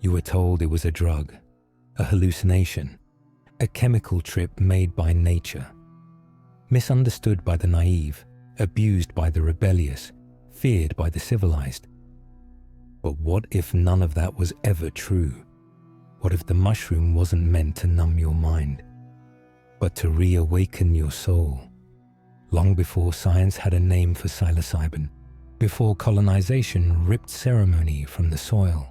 You were told it was a drug, a hallucination, a chemical trip made by nature. Misunderstood by the naive, abused by the rebellious, feared by the civilized. But what if none of that was ever true? What if the mushroom wasn't meant to numb your mind, but to reawaken your soul? Long before science had a name for psilocybin, before colonization ripped ceremony from the soil,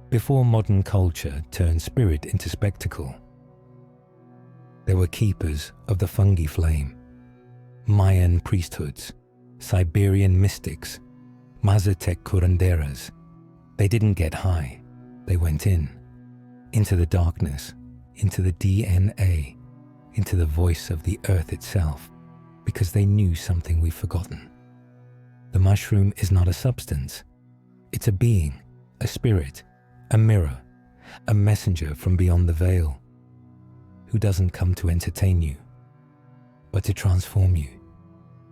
before modern culture turned spirit into spectacle, there were keepers of the fungi flame, Mayan priesthoods, Siberian mystics, Mazatec curanderas. They didn't get high, they went into the darkness, into the DNA, into the voice of the earth itself, because they knew something we've forgotten. The mushroom is not a substance, it's a being, a spirit, a mirror, a messenger from beyond the veil, who doesn't come to entertain you, but to transform you.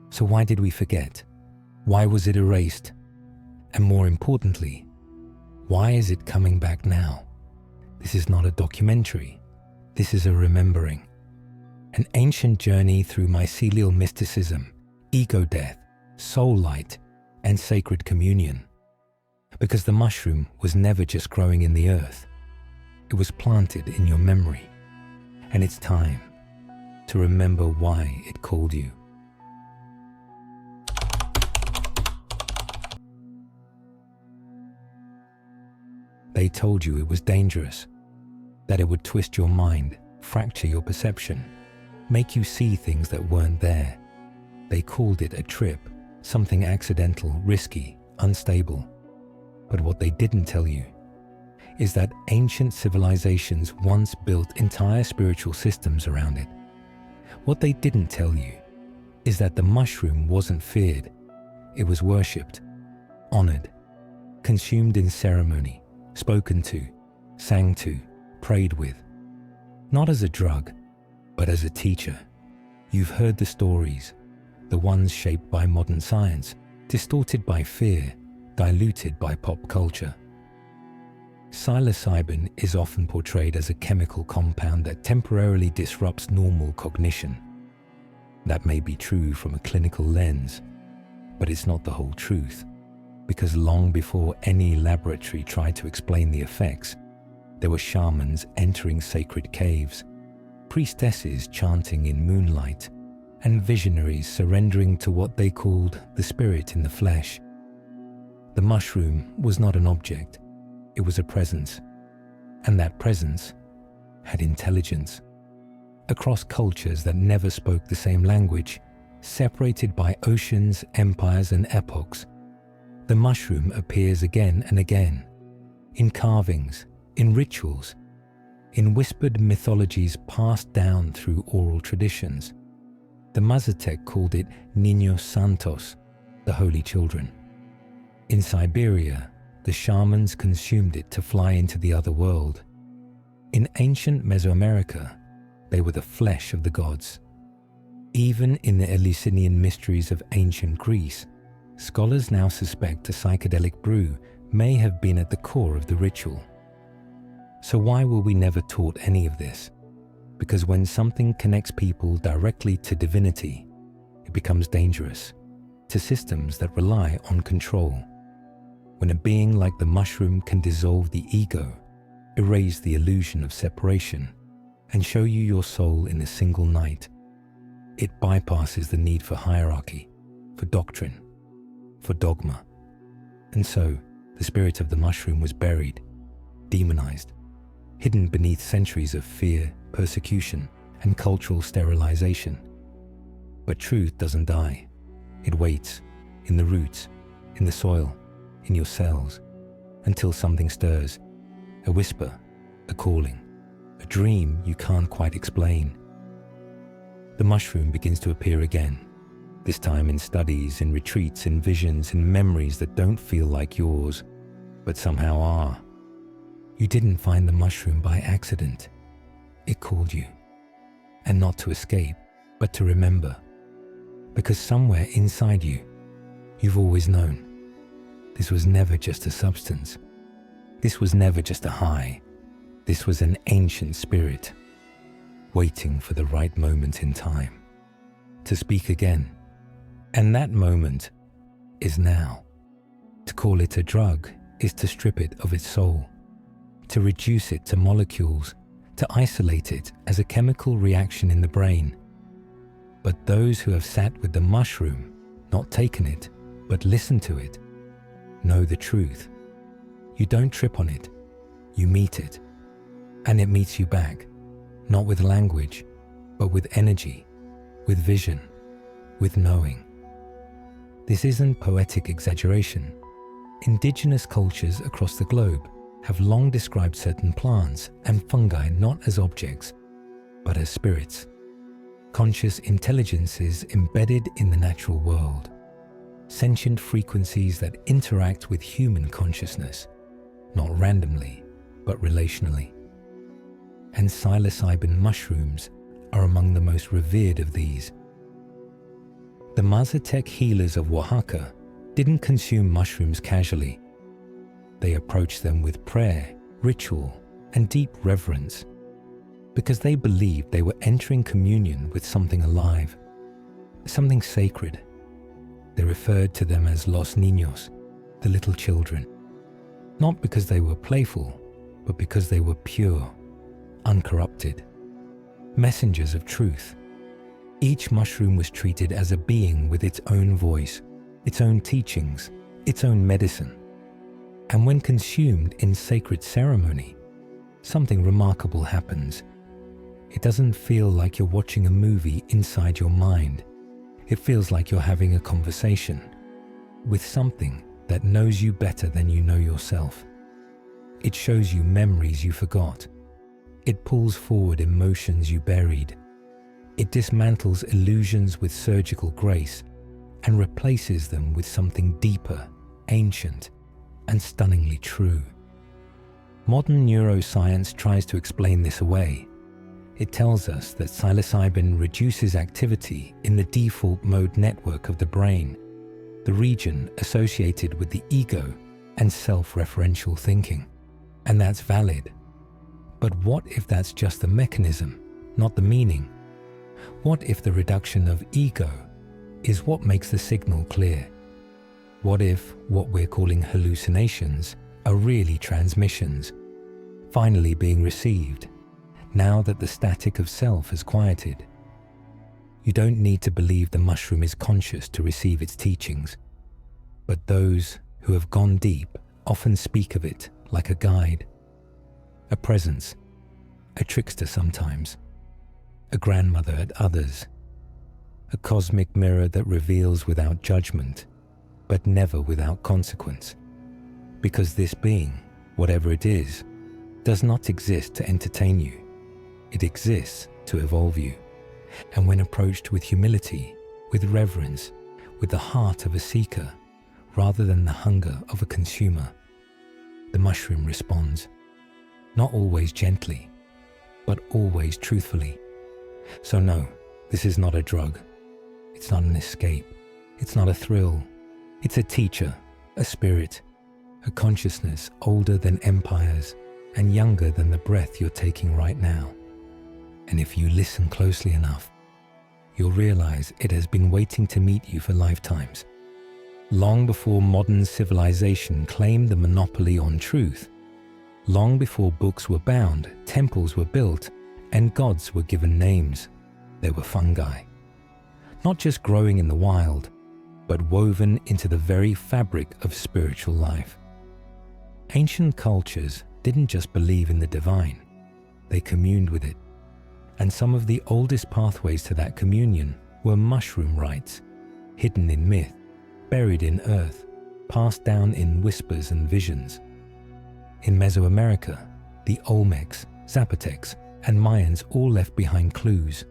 So why did we forget? Why was it erased? And more importantly, why is it coming back now? This is not a documentary. This is a remembering. An ancient journey through mycelial mysticism, ego death, soul light, and sacred communion. Because the mushroom was never just growing in the earth. It was planted in your memory. And it's time to remember why it called you. They told you it was dangerous, that it would twist your mind, fracture your perception, make you see things that weren't there. They called it a trip, something accidental, risky, unstable. But what they didn't tell you is that ancient civilizations once built entire spiritual systems around it. What they didn't tell you is that the mushroom wasn't feared. It was worshipped, honored, consumed in ceremony, spoken to, sang to, prayed with. Not as a drug, but as a teacher. You've heard the stories, the ones shaped by modern science, distorted by fear, diluted by pop culture. Psilocybin is often portrayed as a chemical compound that temporarily disrupts normal cognition. That may be true from a clinical lens, but it's not the whole truth, because long before any laboratory tried to explain the effects, there were shamans entering sacred caves, priestesses chanting in moonlight, and visionaries surrendering to what they called the spirit in the flesh. The mushroom was not an object, it was a presence, and that presence had intelligence. Across cultures that never spoke the same language, separated by oceans, empires, and epochs, the mushroom appears again and again, in carvings, in rituals, in whispered mythologies passed down through oral traditions. The Mazatec called it Niños Santos, the holy children. In Siberia, the shamans consumed it to fly into the other world. In ancient Mesoamerica, they were the flesh of the gods. Even in the Elusinian mysteries of ancient Greece, scholars now suspect a psychedelic brew may have been at the core of the ritual. So why were we never taught any of this? Because when something connects people directly to divinity, it becomes dangerous to systems that rely on control. When a being like the mushroom can dissolve the ego, erase the illusion of separation, and show you your soul in a single night, it bypasses the need for hierarchy, for doctrine, for dogma. And so, the spirit of the mushroom was buried, demonized, hidden beneath centuries of fear, persecution, and cultural sterilization. But truth doesn't die. It waits, in the roots, in the soil, in your cells, until something stirs, a whisper, a calling, a dream you can't quite explain. The mushroom begins to appear again, this time in studies, in retreats, in visions, in memories that don't feel like yours, but somehow are. You didn't find the mushroom by accident. It called you, and not to escape, but to remember, because somewhere inside you, you've always known. This was never just a substance. This was never just a high. This was an ancient spirit, waiting for the right moment in time to speak again. And that moment is now. To call it a drug is to strip it of its soul, to reduce it to molecules, to isolate it as a chemical reaction in the brain. But those who have sat with the mushroom, not taken it, but listened to it, know the truth. You don't trip on it, you meet it. And it meets you back, not with language, but with energy, with vision, with knowing. This isn't poetic exaggeration. Indigenous cultures across the globe have long described certain plants and fungi not as objects, but as spirits, conscious intelligences embedded in the natural world, sentient frequencies that interact with human consciousness, not randomly, but relationally. And psilocybin mushrooms are among the most revered of these. The Mazatec healers of Oaxaca didn't consume mushrooms casually. They approached them with prayer, ritual, and deep reverence, because they believed they were entering communion with something alive, something sacred. They referred to them as los niños, the little children, not because they were playful, but because they were pure, uncorrupted, messengers of truth. Each mushroom was treated as a being with its own voice, its own teachings, its own medicine. And when consumed in sacred ceremony, something remarkable happens. It doesn't feel like you're watching a movie inside your mind. It feels like you're having a conversation with something that knows you better than you know yourself. It shows you memories you forgot. It pulls forward emotions you buried. It dismantles illusions with surgical grace and replaces them with something deeper, ancient, and stunningly true. Modern neuroscience tries to explain this away. It tells us that psilocybin reduces activity in the default mode network of the brain, the region associated with the ego and self-referential thinking. And that's valid. But what if that's just the mechanism, not the meaning? What if the reduction of ego is what makes the signal clear? What if what we're calling hallucinations are really transmissions, finally being received, now that the static of self has quieted? You don't need to believe the mushroom is conscious to receive its teachings, but those who have gone deep often speak of it like a guide, a presence, a trickster sometimes, a grandmother at others, a cosmic mirror that reveals without judgment, but never without consequence. Because this being, whatever it is, does not exist to entertain you. It exists to evolve you. And when approached with humility, with reverence, with the heart of a seeker, rather than the hunger of a consumer, the mushroom responds, not always gently, but always truthfully. So no, this is not a drug. It's not an escape. It's not a thrill. It's a teacher, a spirit, a consciousness older than empires and younger than the breath you're taking right now. And if you listen closely enough, you'll realize it has been waiting to meet you for lifetimes. Long before modern civilization claimed the monopoly on truth, long before books were bound, temples were built, and gods were given names, there were fungi. Not just growing in the wild, but woven into the very fabric of spiritual life. Ancient cultures didn't just believe in the divine, they communed with it. And some of the oldest pathways to that communion were mushroom rites, hidden in myth, buried in earth, passed down in whispers and visions. In Mesoamerica, the Olmecs, Zapotecs, and Mayans all left behind clues.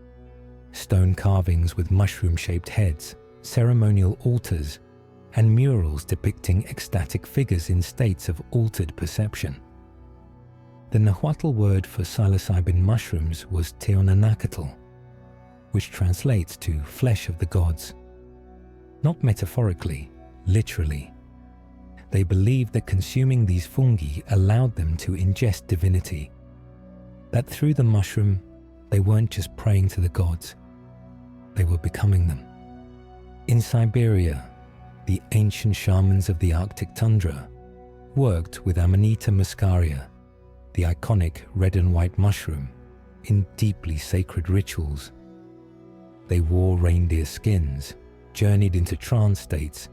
Stone carvings with mushroom-shaped heads, ceremonial altars, and murals depicting ecstatic figures in states of altered perception. The Nahuatl word for psilocybin mushrooms was Teonanacatl, which translates to flesh of the gods. Not metaphorically, literally. They believed that consuming these fungi allowed them to ingest divinity, that through the mushroom, they weren't just praying to the gods, they were becoming them. In Siberia, the ancient shamans of the Arctic tundra worked with Amanita muscaria, the iconic red and white mushroom, in deeply sacred rituals. They wore reindeer skins, journeyed into trance states,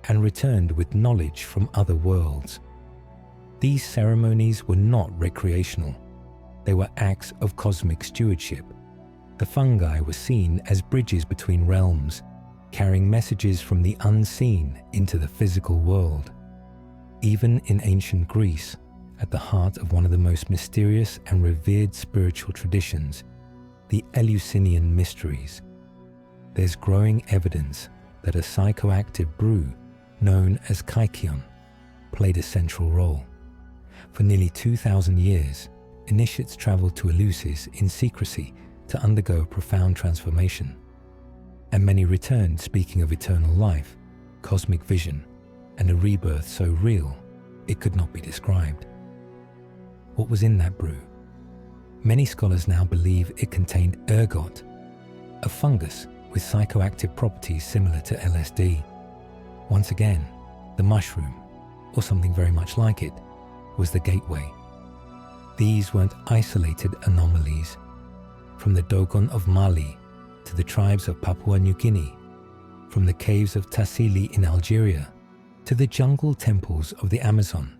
and returned with knowledge from other worlds. These ceremonies were not recreational. They were acts of cosmic stewardship. The fungi were seen as bridges between realms, carrying messages from the unseen into the physical world. Even in ancient Greece, at the heart of one of the most mysterious and revered spiritual traditions, the Elusinian mysteries, there's growing evidence that a psychoactive brew known as kykeon played a central role. For nearly 2,000 years, initiates traveled to Eleusis in secrecy to undergo a profound transformation, and many returned speaking of eternal life, cosmic vision, and a rebirth so real it could not be described. What was in that brew? Many scholars now believe it contained ergot, a fungus with psychoactive properties similar to LSD. Once again, the mushroom, or something very much like it, was the gateway. These weren't isolated anomalies. From the Dogon of Mali to the tribes of Papua New Guinea, from the caves of Tassili in Algeria to the jungle temples of the Amazon,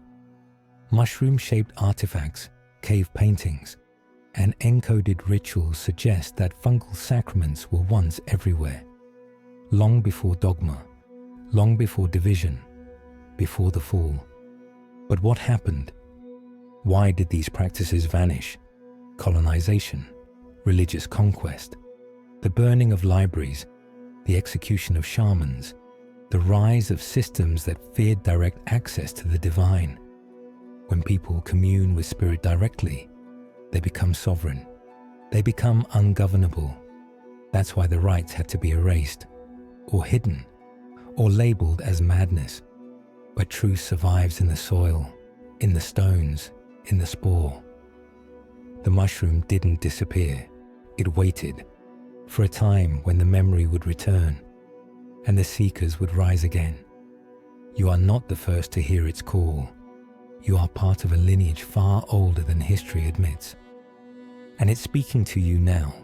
mushroom-shaped artifacts, cave paintings, and encoded rituals suggest that fungal sacraments were once everywhere, long before dogma, long before division, before the fall. But what happened? Why did these practices vanish? Colonization, religious conquest, the burning of libraries, the execution of shamans, the rise of systems that feared direct access to the divine. When people commune with spirit directly, they become sovereign. They become ungovernable. That's why the rites had to be erased, or hidden, or labeled as madness. But truth survives in the soil, in the stones, in the spore. The mushroom didn't disappear. It waited for a time when the memory would return and the seekers would rise again. You are not the first to hear its call. You are part of a lineage far older than history admits. And it's speaking to you now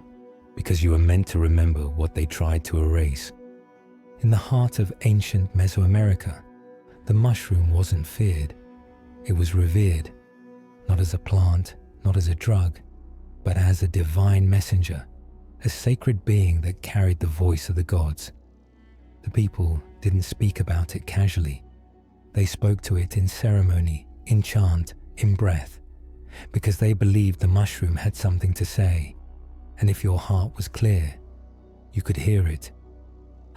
because you are meant to remember what they tried to erase. In the heart of ancient Mesoamerica, the mushroom wasn't feared. It was revered, not as a plant, not as a drug, but as a divine messenger, a sacred being that carried the voice of the gods. The people didn't speak about it casually. They spoke to it in ceremony, in chant, in breath, because they believed the mushroom had something to say, and if your heart was clear, you could hear it.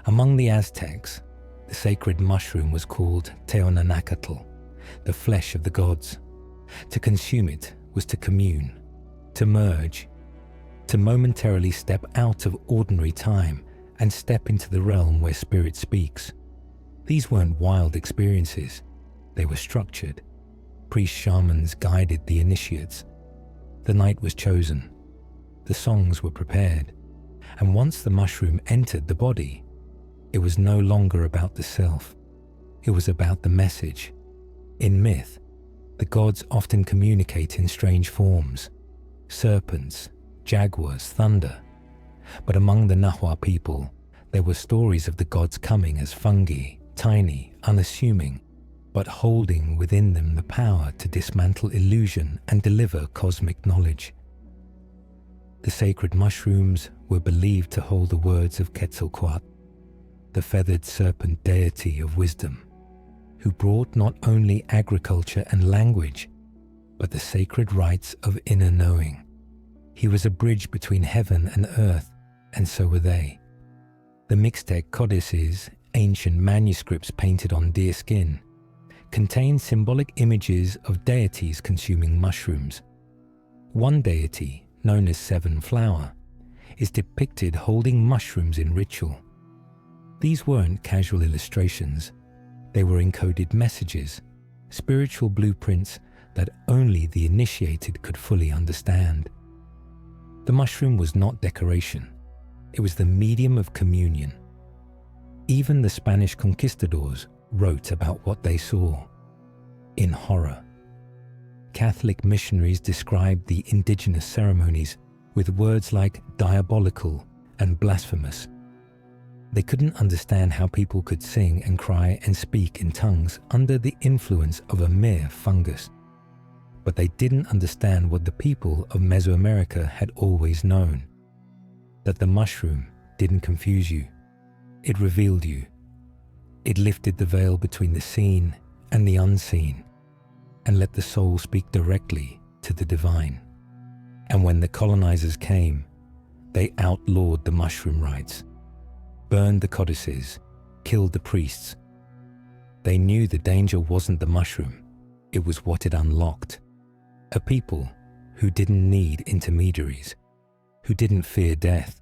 Among the Aztecs, the sacred mushroom was called Teonanacatl, the flesh of the gods. To consume it was to commune, to merge, to momentarily step out of ordinary time and step into the realm where spirit speaks. These weren't wild experiences. They were structured. Priest shamans guided the initiates. The night was chosen. The songs were prepared. And once the mushroom entered the body, it was no longer about the self. It was about the message. In myth, the gods often communicate in strange forms: serpents, jaguars, thunder. But among the Nahua people, there were stories of the gods coming as fungi, tiny, unassuming, but holding within them the power to dismantle illusion and deliver cosmic knowledge. The sacred mushrooms were believed to hold the words of Quetzalcoatl, the feathered serpent deity of wisdom, who brought not only agriculture and language, but the sacred rites of inner knowing. He was a bridge between heaven and earth, and so were they. The Mixtec codices, ancient manuscripts painted on deer skin, contain symbolic images of deities consuming mushrooms. One deity, known as Seven Flower, is depicted holding mushrooms in ritual. These weren't casual illustrations. They were encoded messages, spiritual blueprints that only the initiated could fully understand. The mushroom was not decoration. It was the medium of communion. Even the Spanish conquistadors wrote about what they saw in horror. Catholic missionaries described the indigenous ceremonies with words like diabolical and blasphemous. They couldn't understand how people could sing and cry and speak in tongues under the influence of a mere fungus. But they didn't understand what the people of Mesoamerica had always known, that the mushroom didn't confuse you. It revealed you. It lifted the veil between the seen and the unseen, and let the soul speak directly to the divine. And when the colonizers came, they outlawed the mushroom rites, burned the codices, killed the priests. They knew the danger wasn't the mushroom, it was what it unlocked. A people who didn't need intermediaries, who didn't fear death,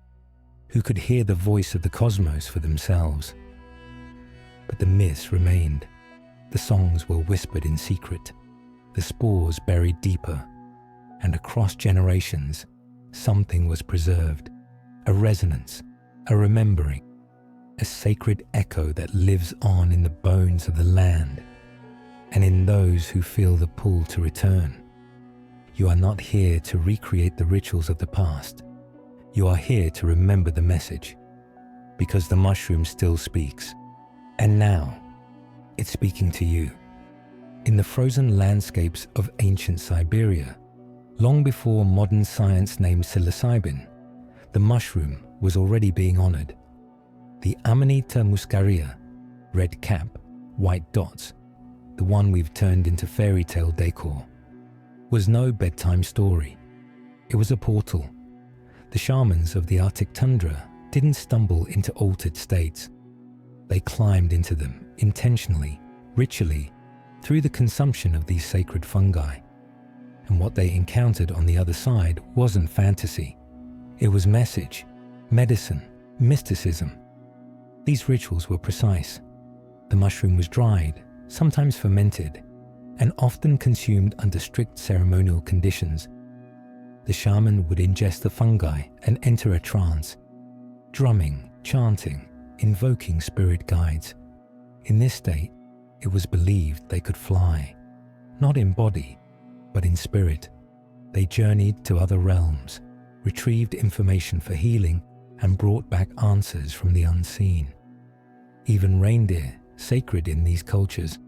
who could hear the voice of the cosmos for themselves. But the myths remained. The songs were whispered in secret, the spores buried deeper, and across generations, something was preserved, a resonance, a remembering, a sacred echo that lives on in the bones of the land and in those who feel the pull to return. You are not here to recreate the rituals of the past. You are here to remember the message, because the mushroom still speaks. And now, it's speaking to you. In the frozen landscapes of ancient Siberia, long before modern science named Psilocybin, the mushroom was already being honored. The Amanita muscaria, red cap, white dots, the one we've turned into fairy tale decor, was no bedtime story. It was a portal. The shamans of the Arctic tundra didn't stumble into altered states. They climbed into them intentionally, ritually, through the consumption of these sacred fungi. And what they encountered on the other side wasn't fantasy. It was message, medicine, mysticism. These rituals were precise. The mushroom was dried, sometimes fermented, and often consumed under strict ceremonial conditions. The shaman would ingest the fungi and enter a trance, drumming, chanting, invoking spirit guides. In this state, it was believed they could fly, not in body, but in spirit. They journeyed to other realms, retrieved information for healing, and brought back answers from the unseen. Even reindeer, sacred in these cultures,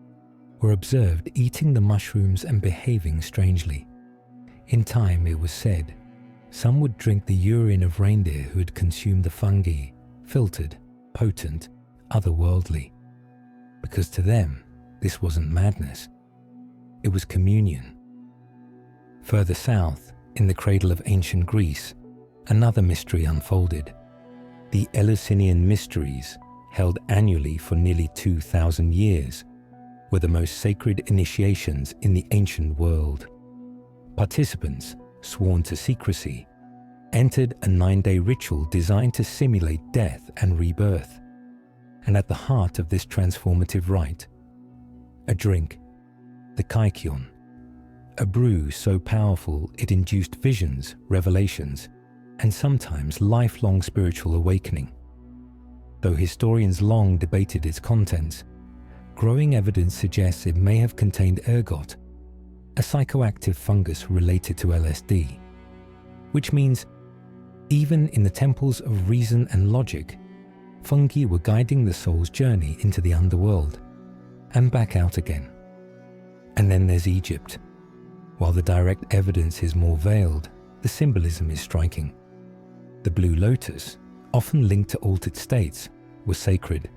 were observed eating the mushrooms and behaving strangely. In time, it was said, some would drink the urine of reindeer who had consumed the fungi, filtered, potent, otherworldly. Because to them, this wasn't madness. It was communion. Further south, in the cradle of ancient Greece, another mystery unfolded. The Elusinian mysteries, held annually for nearly 2,000 years, were the most sacred initiations in the ancient world. Participants, sworn to secrecy, entered a 9-day ritual designed to simulate death and rebirth. And at the heart of this transformative rite, a drink, the kaikion, a brew so powerful it induced visions, revelations, and sometimes lifelong spiritual awakening. Though historians long debated its contents, growing evidence suggests it may have contained ergot, a psychoactive fungus related to LSD, which means even in the temples of reason and logic, fungi were guiding the soul's journey into the underworld and back out again. And then there's Egypt. While the direct evidence is more veiled, the symbolism is striking. The blue lotus, often linked to altered states, was sacred.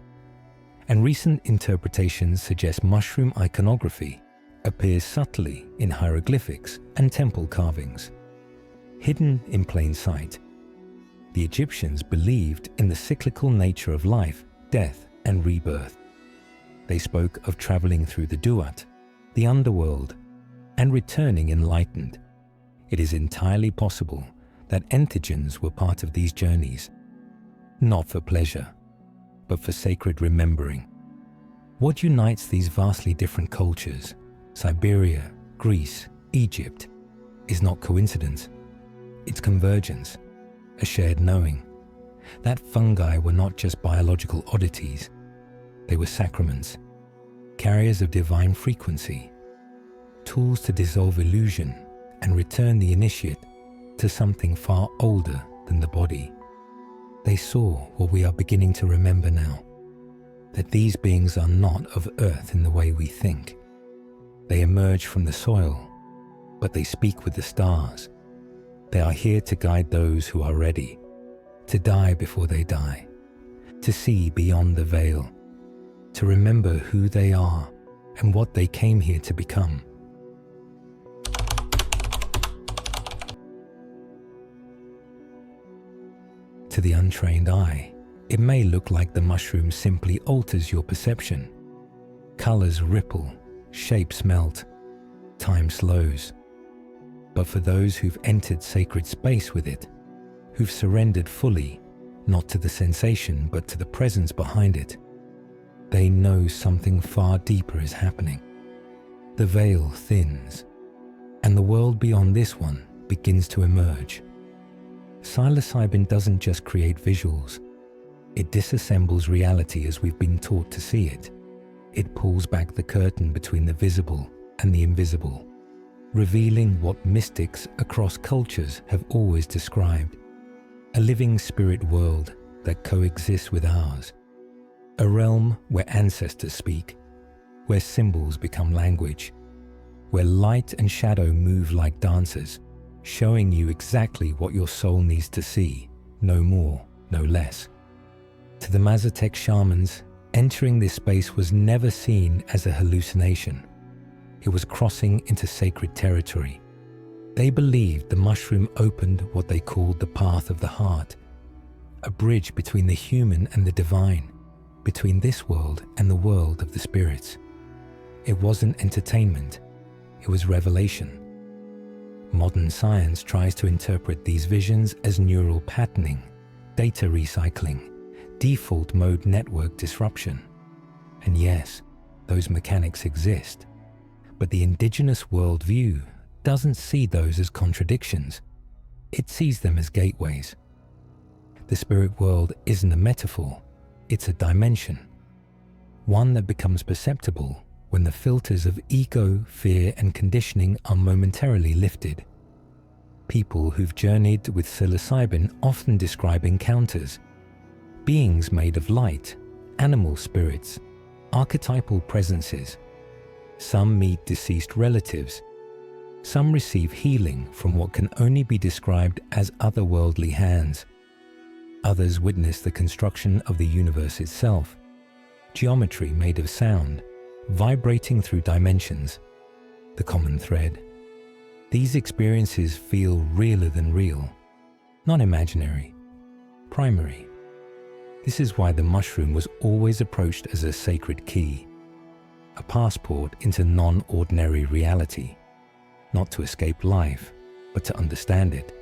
And recent interpretations suggest mushroom iconography appears subtly in hieroglyphics and temple carvings. Hidden in plain sight, the Egyptians believed in the cyclical nature of life, death, and rebirth. They spoke of traveling through the duat, the underworld, and returning enlightened. It is entirely possible that entheogens were part of these journeys, not for pleasure, but for sacred remembering. What unites these vastly different cultures, Siberia, Greece, Egypt, is not coincidence. It's convergence, a shared knowing. That fungi were not just biological oddities. They were sacraments, carriers of divine frequency, tools to dissolve illusion and return the initiate to something far older than the body. They saw what we are beginning to remember now, that these beings are not of earth in the way we think. They emerge from the soil, but they speak with the stars. They are here to guide those who are ready, to die before they die, to see beyond the veil, to remember who they are and what they came here to become. To the untrained eye, it may look like the mushroom simply alters your perception. Colors ripple, shapes melt, time slows. But for those who've entered sacred space with it, who've surrendered fully, not to the sensation but to the presence behind it, they know something far deeper is happening. The veil thins, and the world beyond this one begins to emerge. Psilocybin doesn't just create visuals. It disassembles reality as we've been taught to see it. It pulls back the curtain between the visible and the invisible, revealing what mystics across cultures have always described: a living spirit world that coexists with ours, a realm where ancestors speak, where symbols become language, where light and shadow move like dancers, showing you exactly what your soul needs to see, no more, no less. To the Aztec shamans, entering this space was never seen as a hallucination. It was crossing into sacred territory. They believed the mushroom opened what they called the path of the heart, a bridge between the human and the divine, between this world and the world of the spirits. It wasn't entertainment, it was revelation. Modern science tries to interpret these visions as neural patterning, data recycling, default mode network disruption. And yes, those mechanics exist, but the indigenous worldview doesn't see those as contradictions. It sees them as gateways. The spirit world isn't a metaphor, it's a dimension, one that becomes perceptible when the filters of ego, fear, and conditioning are momentarily lifted. People who've journeyed with psilocybin often describe encounters, beings made of light, animal spirits, archetypal presences. Some meet deceased relatives. Some receive healing from what can only be described as otherworldly hands. Others witness the construction of the universe itself, geometry made of sound, vibrating through dimensions, the common thread. These experiences feel realer than real, not imaginary, primary. This is why the mushroom was always approached as a sacred key, a passport into non-ordinary reality, not to escape life, but to understand it.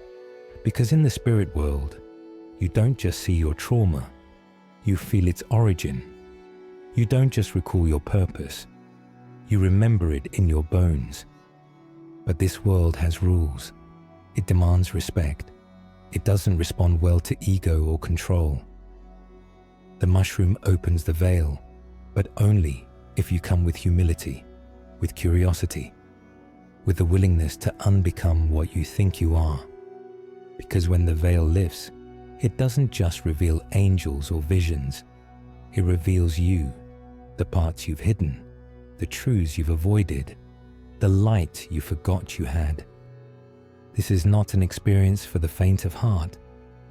Because in the spirit world, you don't just see your trauma, you feel its origin. You don't just recall your purpose, you remember it in your bones. But this world has rules. It demands respect. It doesn't respond well to ego or control. The mushroom opens the veil, but only if you come with humility, with curiosity, with the willingness to unbecome what you think you are. Because when the veil lifts, it doesn't just reveal angels or visions. It reveals you, the parts you've hidden, the truths you've avoided, the light you forgot you had. This is not an experience for the faint of heart.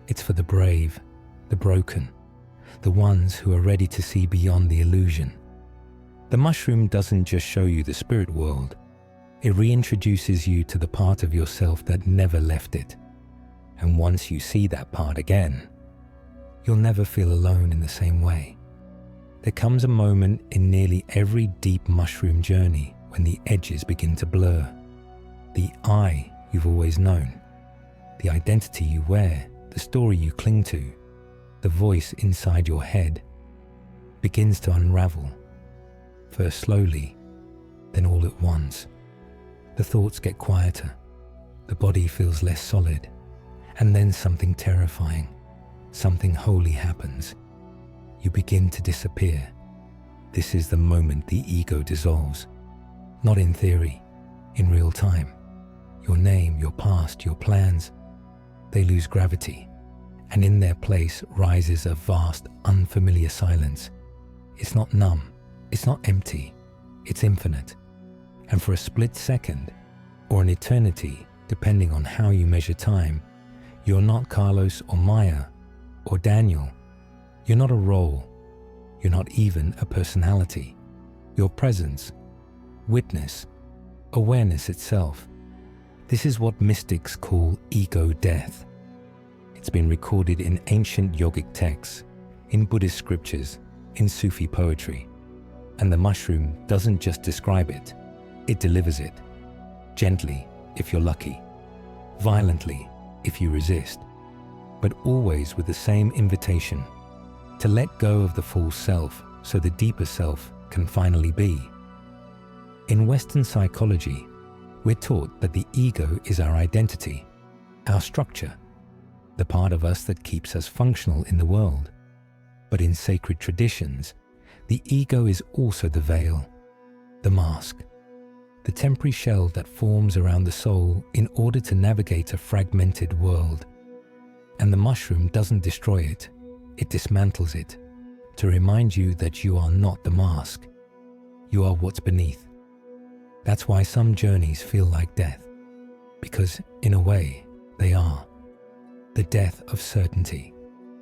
It's for the brave, the broken, the ones who are ready to see beyond the illusion. The mushroom doesn't just show you the spirit world. It reintroduces you to the part of yourself that never left it. And once you see that part again, you'll never feel alone in the same way. There comes a moment in nearly every deep mushroom journey when the edges begin to blur. The I you've always known, the identity you wear, the story you cling to, the voice inside your head begins to unravel. first slowly, then all at once. The thoughts get quieter, the body feels less solid, and then something terrifying, something holy happens. You begin to disappear. This is the moment the ego dissolves. Not in theory, in real time. Your name, your past, your plans, they lose gravity, and in their place rises a vast, unfamiliar silence. It's not numb, it's not empty, it's infinite. And for a split second, or an eternity, depending on how you measure time, you're not Carlos or Maya or Daniel. You're not a role. You're not even a personality. Your presence, witness, awareness itself. This is what mystics call ego death. It's been recorded in ancient yogic texts, in Buddhist scriptures, in Sufi poetry. And the mushroom doesn't just describe it, it delivers it. Gently, if you're lucky. Violently, if you resist. But always with the same invitation, to let go of the false self so the deeper self can finally be. In Western psychology, we're taught that the ego is our identity, our structure, the part of us that keeps us functional in the world. But in sacred traditions, the ego is also the veil, the mask, the temporary shell that forms around the soul in order to navigate a fragmented world. And the mushroom doesn't destroy it, it dismantles it, to remind you that you are not the mask, you are what's beneath. That's why some journeys feel like death, because in a way, they are. The death of certainty,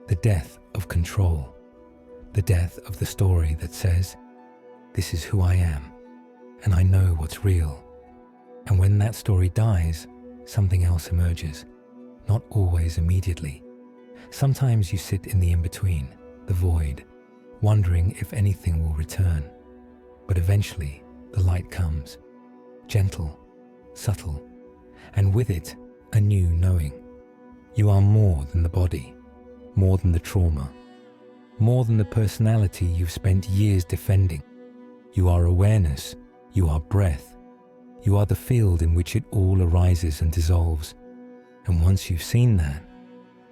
the death of control, the death of the story that says, this is who I am, and I know what's real. And when that story dies, something else emerges, not always immediately. Sometimes you sit in the in-between, the void, wondering if anything will return. But eventually, the light comes, gentle, subtle, and with it, a new knowing. You are more than the body, more than the trauma, more than the personality you've spent years defending. You are awareness, you are breath, you are the field in which it all arises and dissolves. And once you've seen that,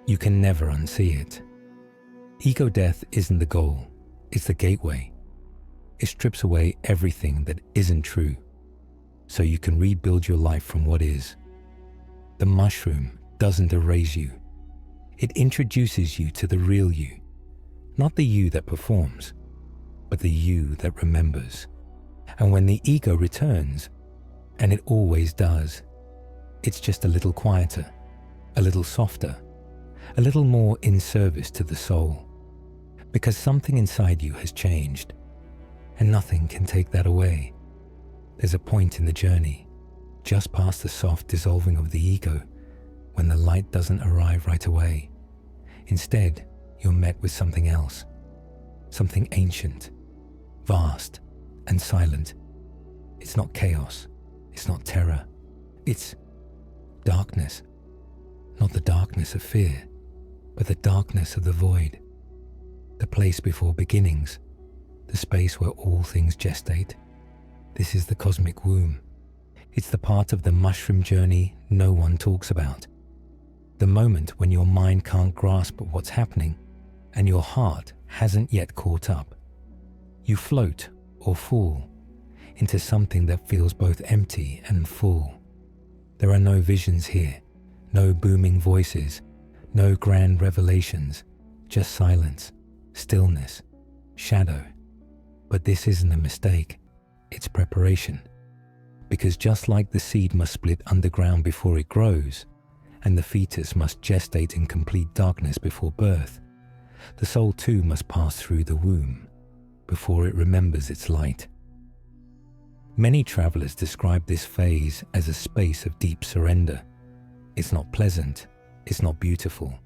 you can never unsee it. Ego death isn't the goal, it's the gateway. It strips away everything that isn't true, so you can rebuild your life from what is. The mushroom doesn't erase you. It introduces you to the real you, not the you that performs, but the you that remembers. And when the ego returns, and it always does, it's just a little quieter, a little softer, a little more in service to the soul, because something inside you has changed, and nothing can take that away. There's a point in the journey, just past the soft dissolving of the ego, when the light doesn't arrive right away. Instead, you're met with something else, something ancient, vast, and silent. It's not chaos, it's not terror, it's darkness. Not the darkness of fear, but the darkness of the void, the place before beginnings, the space where all things gestate. This is the cosmic womb. It's the part of the mushroom journey no one talks about. The moment when your mind can't grasp what's happening and your heart hasn't yet caught up. You float or fall into something that feels both empty and full. There are no visions here, no booming voices, no grand revelations, just silence, stillness, shadow. But this isn't a mistake, it's preparation. Because just like the seed must split underground before it grows, and the fetus must gestate in complete darkness before birth, the soul too must pass through the womb before it remembers its light. Many travelers describe this phase as a space of deep surrender. It's not pleasant, it's not beautiful.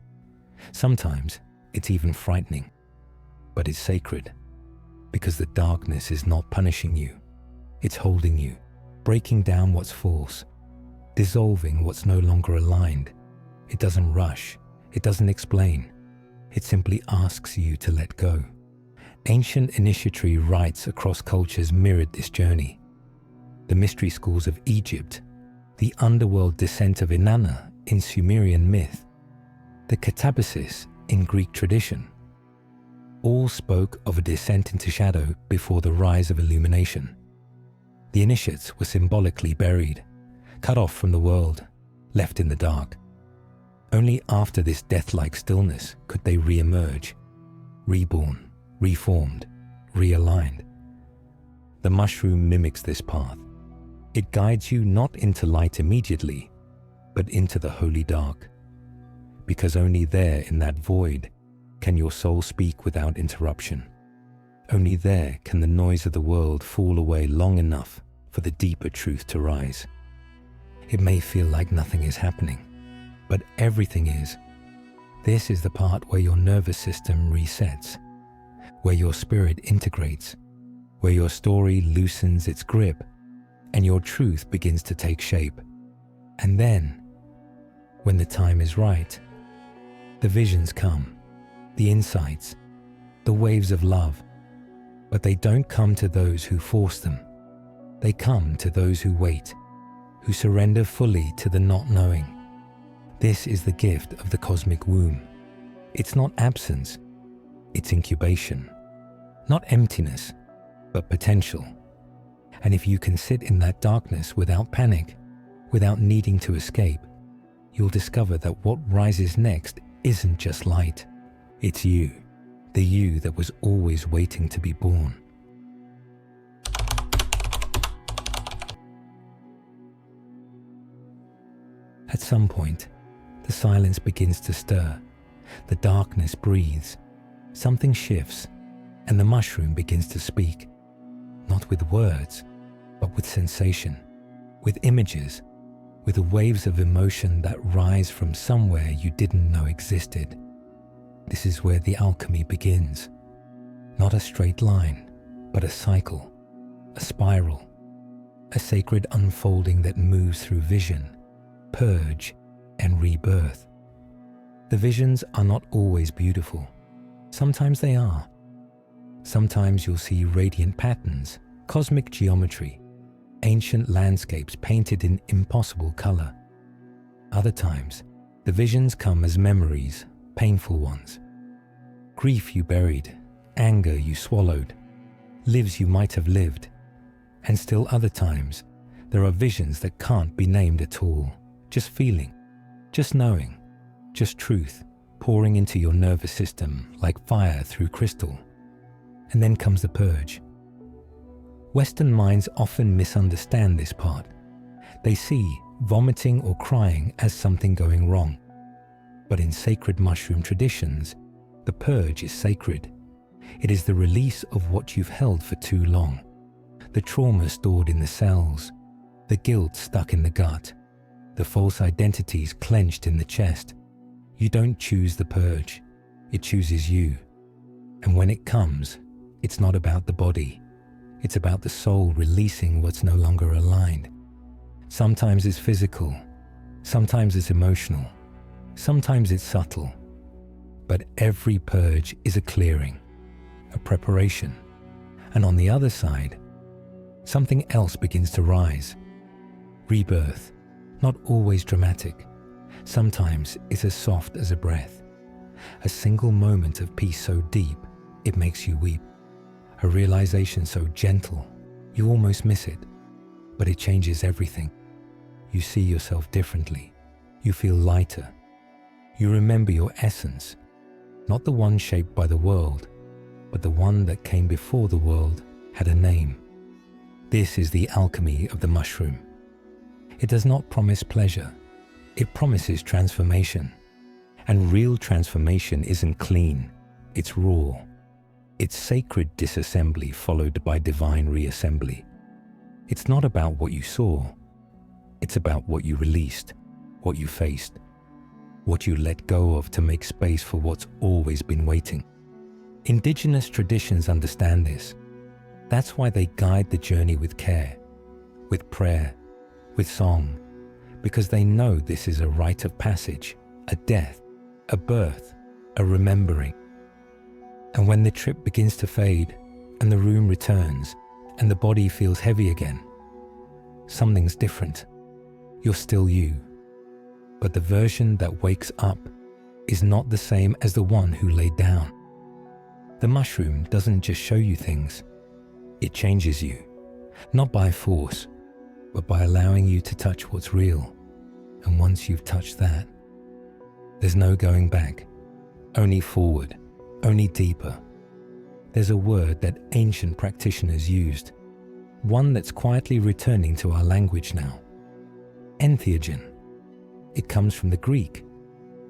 Sometimes it's even frightening, but it's sacred, because the darkness is not punishing you, it's holding you, breaking down what's false, dissolving what's no longer aligned. It doesn't rush, it doesn't explain, it simply asks you to let go. Ancient initiatory rites across cultures mirrored this journey. The mystery schools of Egypt, the underworld descent of Inanna in Sumerian myth, the catabasis in Greek tradition, all spoke of a descent into shadow before the rise of illumination. The initiates were symbolically buried, cut off from the world, left in the dark. Only after this death-like stillness could they re-emerge, reborn, reformed, realigned. The mushroom mimics this path. It guides you not into light immediately, but into the holy dark. Because only there in that void can your soul speak without interruption. Only there can the noise of the world fall away long enough for the deeper truth to rise. It may feel like nothing is happening, but everything is. This is the part where your nervous system resets, where your spirit integrates, where your story loosens its grip, and your truth begins to take shape. And then, when the time is right, the visions come, the insights, the waves of love. But they don't come to those who force them. They come to those who wait, who surrender fully to the not knowing. This is the gift of the cosmic womb. It's not absence, it's incubation. Not emptiness, but potential. And if you can sit in that darkness without panic, without needing to escape, you'll discover that what rises next isn't just light. It's you, the you that was always waiting to be born. At some point, the silence begins to stir, the darkness breathes, something shifts, and the mushroom begins to speak, not with words, but with sensation, with images, with the waves of emotion that rise from somewhere you didn't know existed. This is where the alchemy begins. Not a straight line, but a cycle, a spiral, a sacred unfolding that moves through vision, purge, and rebirth. The visions are not always beautiful. Sometimes they are. Sometimes you'll see radiant patterns, cosmic geometry, ancient landscapes painted in impossible color. Other times, the visions come as memories, painful ones. Grief you buried, anger you swallowed, lives you might have lived. And still other times, there are visions that can't be named at all. Just feeling, just knowing, just truth pouring into your nervous system like fire through crystal. And then comes the purge. Western minds often misunderstand this part. They see vomiting or crying as something going wrong. But in sacred mushroom traditions, the purge is sacred. It is the release of what you've held for too long. The trauma stored in the cells, the guilt stuck in the gut, the false identities clenched in the chest. You don't choose the purge, it chooses you. And when it comes, it's not about the body. It's about the soul releasing what's no longer aligned. Sometimes it's physical, sometimes it's emotional, sometimes it's subtle. But every purge is a clearing, a preparation. And on the other side, something else begins to rise. Rebirth, not always dramatic. Sometimes it's as soft as a breath. A single moment of peace so deep, it makes you weep. A realization so gentle, you almost miss it. But it changes everything. You see yourself differently. You feel lighter. You remember your essence, not the one shaped by the world, but the one that came before the world had a name. This is the alchemy of the mushroom. It does not promise pleasure. It promises transformation. And real transformation isn't clean. It's raw. It's sacred disassembly followed by divine reassembly. It's not about what you saw. It's about what you released, what you faced, what you let go of to make space for what's always been waiting. Indigenous traditions understand this. That's why they guide the journey with care, with prayer, with song, because they know this is a rite of passage, a death, a birth, a remembering. And when the trip begins to fade, and the room returns, and the body feels heavy again, something's different. You're still you. But the version that wakes up is not the same as the one who laid down. The mushroom doesn't just show you things, it changes you, not by force, but by allowing you to touch what's real. And once you've touched that, there's no going back, only forward, only deeper. There's a word that ancient practitioners used, one that's quietly returning to our language now. Entheogen. It comes from the Greek,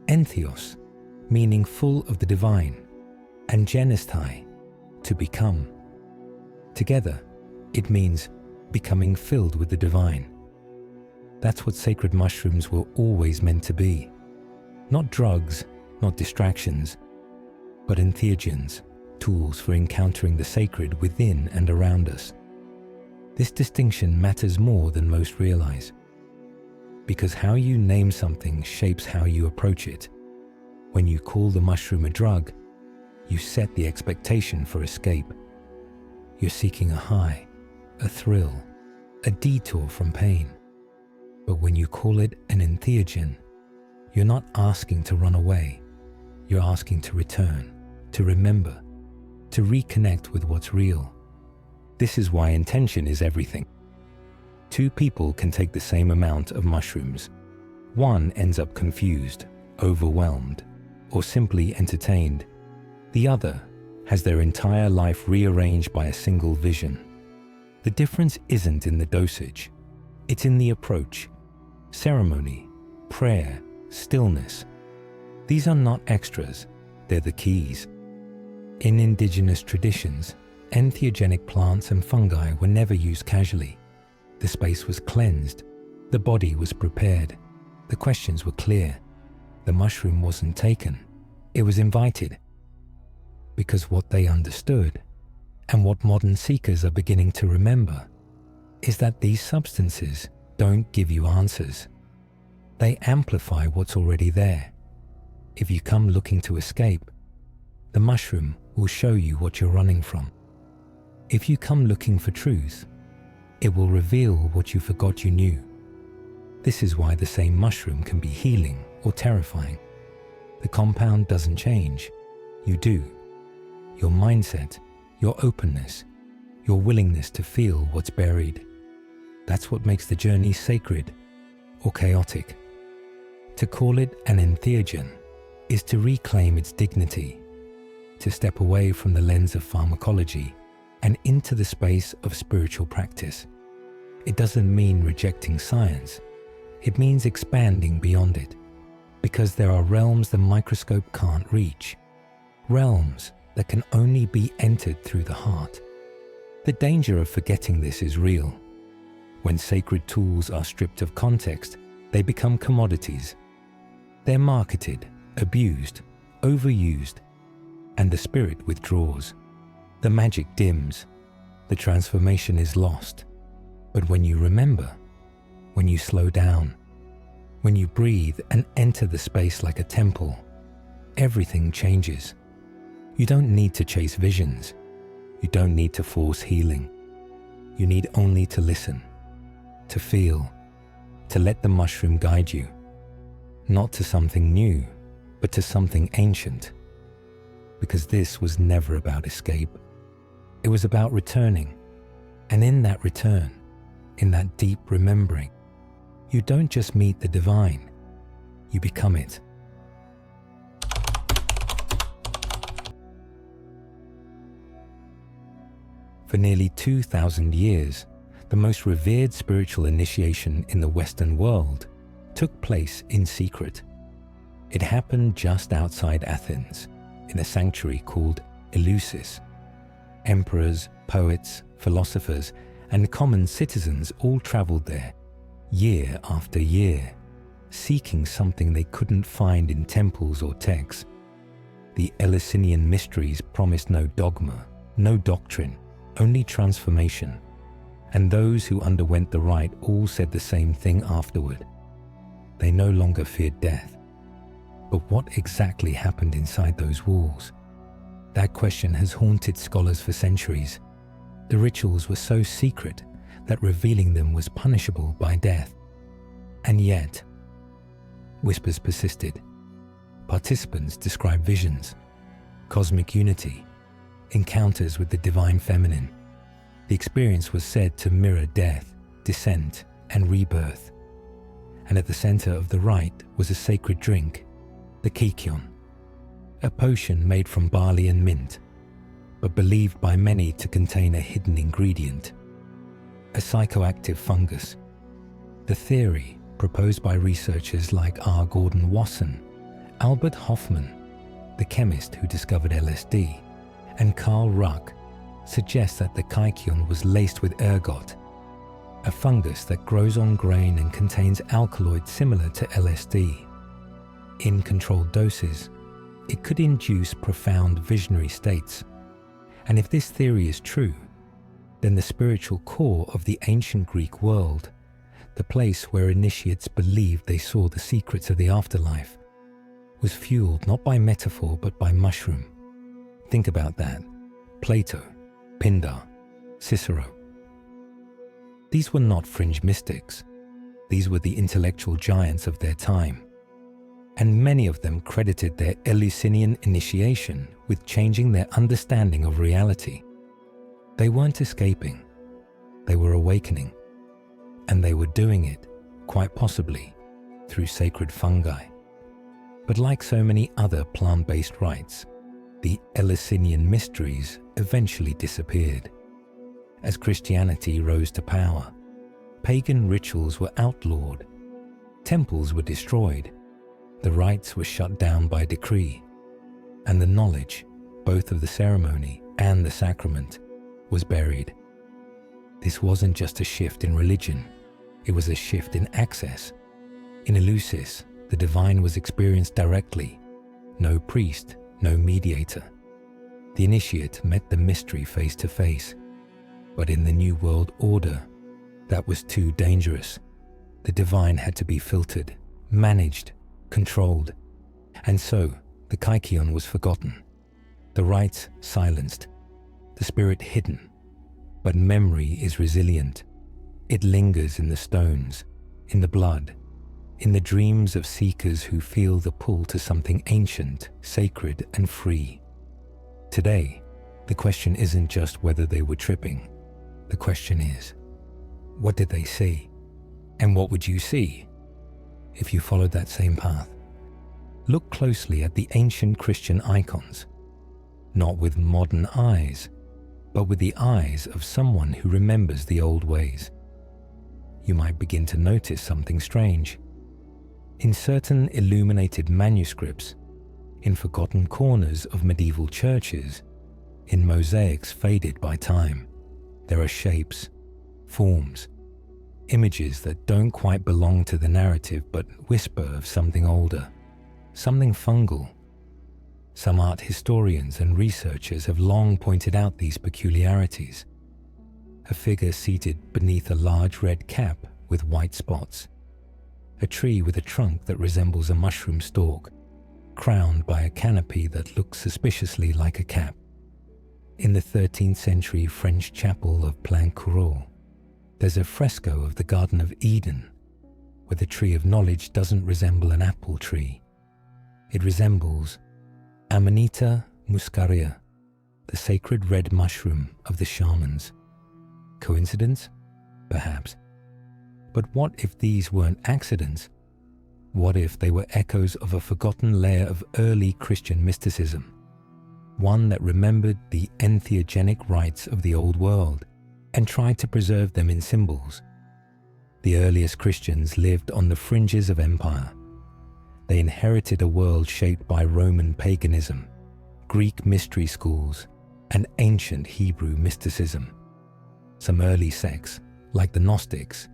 entheos, meaning full of the divine, and genestai, to become. Together, it means becoming filled with the divine. That's what sacred mushrooms were always meant to be. Not drugs, not distractions, but entheogens, tools for encountering the sacred within and around us. This distinction matters more than most realize, because how you name something shapes how you approach it. When you call the mushroom a drug, you set the expectation for escape. You're seeking a high, a thrill, a detour from pain. But when you call it an entheogen, you're not asking to run away. You're asking to return, to remember, to reconnect with what's real. This is why intention is everything. Two people can take the same amount of mushrooms. One ends up confused, overwhelmed, or simply entertained. The other has their entire life rearranged by a single vision. The difference isn't in the dosage. It's in the approach. Ceremony, prayer, stillness. These are not extras, they're the keys. In indigenous traditions, entheogenic plants and fungi were never used casually. The space was cleansed, the body was prepared, the questions were clear. The mushroom wasn't taken, it was invited. Because what they understood, and what modern seekers are beginning to remember, is that these substances don't give you answers. They amplify what's already there. If you come looking to escape, the mushroom will show you what you're running from. If you come looking for truth, it will reveal what you forgot you knew. This is why the same mushroom can be healing or terrifying. The compound doesn't change. You do. Your mindset, your openness, your willingness to feel what's buried. That's what makes the journey sacred or chaotic. To call it an entheogen is to reclaim its dignity, to step away from the lens of pharmacology and into the space of spiritual practice. It doesn't mean rejecting science. It means expanding beyond it, because there are realms the microscope can't reach, realms that can only be entered through the heart. The danger of forgetting this is real. When sacred tools are stripped of context, they become commodities. They're marketed, abused, overused, and the spirit withdraws. The magic dims, the transformation is lost. But when you remember, when you slow down, when you breathe and enter the space like a temple, everything changes. You don't need to chase visions. You don't need to force healing. You need only to listen, to feel, to let the mushroom guide you, not to something new, but to something ancient. Because this was never about escape. It was about returning. And in that return, in that deep remembering, you don't just meet the divine, you become it. For nearly 2,000 years, the most revered spiritual initiation in the Western world took place in secret. It happened just outside Athens, in a sanctuary called Eleusis. Emperors, poets, philosophers, and common citizens all traveled there, year after year, seeking something they couldn't find in temples or texts. The Elusinian mysteries promised no dogma, no doctrine, only transformation. And those who underwent the rite all said the same thing afterward. They no longer feared death. But what exactly happened inside those walls? That question has haunted scholars for centuries. The rituals were so secret that revealing them was punishable by death. And yet, whispers persisted. Participants described visions, cosmic unity, encounters with the divine feminine. The experience was said to mirror death, descent, and rebirth. And at the center of the rite was a sacred drink, the kykeon, a potion made from barley and mint, but believed by many to contain a hidden ingredient, a psychoactive fungus. The theory, proposed by researchers like R. Gordon Wasson, Albert Hofmann, the chemist who discovered LSD, and Carl Ruck, suggests that the kykeon was laced with ergot, a fungus that grows on grain and contains alkaloids similar to LSD. In controlled doses, it could induce profound visionary states. And if this theory is true, then the spiritual core of the ancient Greek world, the place where initiates believed they saw the secrets of the afterlife, was fueled not by metaphor but by mushroom. Think about that. Plato, Pindar, Cicero. These were not fringe mystics. These were the intellectual giants of their time. And many of them credited their Elusinian initiation with changing their understanding of reality. They weren't escaping. They were awakening. And they were doing it, quite possibly, through sacred fungi. But like so many other plant-based rites, the Elusinian mysteries eventually disappeared. As Christianity rose to power, pagan rituals were outlawed, temples were destroyed, the rites were shut down by decree, and the knowledge, both of the ceremony and the sacrament, was buried. This wasn't just a shift in religion, it was a shift in access. In Eleusis, the divine was experienced directly, no priest, no mediator. The initiate met the mystery face to face. But in the New World Order, that was too dangerous. The divine had to be filtered, managed, controlled. And so, the kykeon was forgotten. The rites silenced. The spirit hidden. But memory is resilient. It lingers in the stones, in the blood, in the dreams of seekers who feel the pull to something ancient, sacred, and free. Today, the question isn't just whether they were tripping. The question is, what did they see? And what would you see if you followed that same path? Look closely at the ancient Christian icons, not with modern eyes, but with the eyes of someone who remembers the old ways. You might begin to notice something strange. In certain illuminated manuscripts, in forgotten corners of medieval churches, in mosaics faded by time, there are shapes, forms, images that don't quite belong to the narrative but whisper of something older, something fungal. Some art historians and researchers have long pointed out these peculiarities. A figure seated beneath a large red cap with white spots. A tree with a trunk that resembles a mushroom stalk, crowned by a canopy that looks suspiciously like a cap. In the 13th century French chapel of Plaincourant, there's a fresco of the Garden of Eden, where the tree of knowledge doesn't resemble an apple tree. It resembles Amanita muscaria, the sacred red mushroom of the shamans. Coincidence? Perhaps. But what if these weren't accidents? What if they were echoes of a forgotten layer of early Christian mysticism? One that remembered the entheogenic rites of the old world and tried to preserve them in symbols. The earliest Christians lived on the fringes of empire. They inherited a world shaped by Roman paganism, Greek mystery schools, and ancient Hebrew mysticism. Some early sects, like the Gnostics,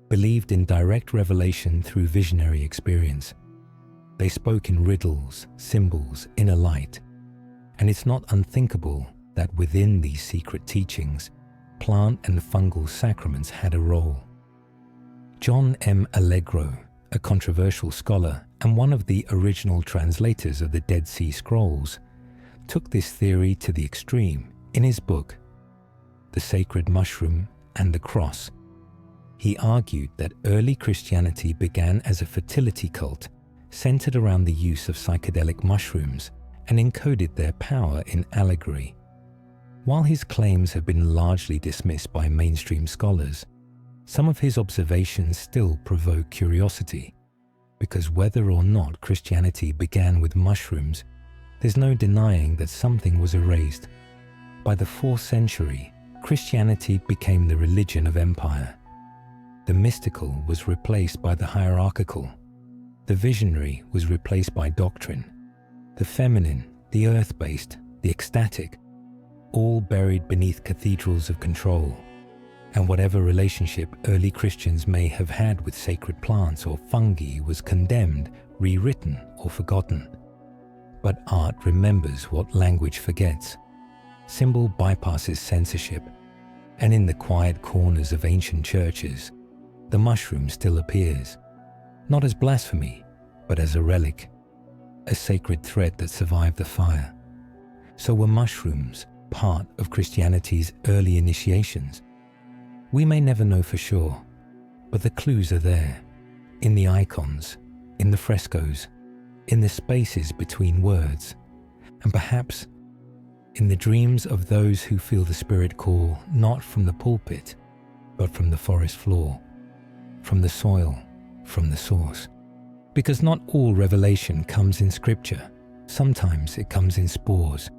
believed in direct revelation through visionary experience. They spoke in riddles, symbols, inner light, and it's not unthinkable that within these secret teachings, plant and fungal sacraments had a role. John M. Allegro, a controversial scholar and one of the original translators of the Dead Sea Scrolls, took this theory to the extreme in his book, The Sacred Mushroom and the Cross. He argued that early Christianity began as a fertility cult centered around the use of psychedelic mushrooms and encoded their power in allegory. While his claims have been largely dismissed by mainstream scholars, some of his observations still provoke curiosity, because whether or not Christianity began with mushrooms, there's no denying that something was erased. By the 4th century, Christianity became the religion of empire. The mystical was replaced by the hierarchical. The visionary was replaced by doctrine. The feminine, the earth-based, the ecstatic, all buried beneath cathedrals of control. And whatever relationship early Christians may have had with sacred plants or fungi was condemned, rewritten, or forgotten. But art remembers what language forgets. Symbol bypasses censorship, and in the quiet corners of ancient churches, the mushroom still appears, not as blasphemy, but as a relic, a sacred thread that survived the fire. So were mushrooms part of Christianity's early initiations? We may never know for sure, but the clues are there, in the icons, in the frescoes, in the spaces between words, and perhaps in the dreams of those who feel the spirit call not from the pulpit, but from the forest floor, from the soil, from the source. Because not all revelation comes in scripture, sometimes it comes in spores.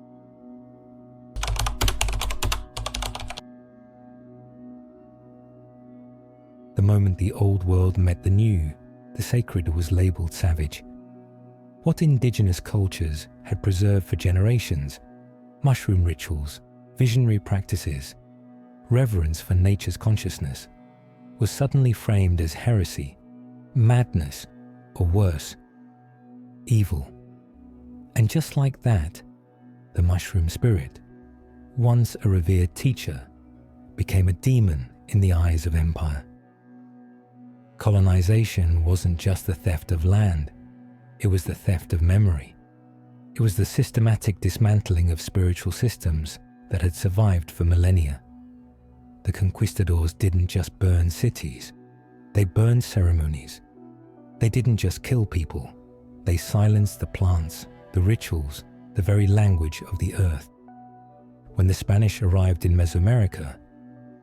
The moment the old world met the new, the sacred was labeled savage. What indigenous cultures had preserved for generations, mushroom rituals, visionary practices, reverence for nature's consciousness, was suddenly framed as heresy, madness, or worse, evil. And just like that, the mushroom spirit, once a revered teacher, became a demon in the eyes of empire. Colonization wasn't just the theft of land, it was the theft of memory. It was the systematic dismantling of spiritual systems that had survived for millennia. The conquistadors didn't just burn cities, they burned ceremonies. They didn't just kill people, they silenced the plants, the rituals, the very language of the earth. When the Spanish arrived in Mesoamerica,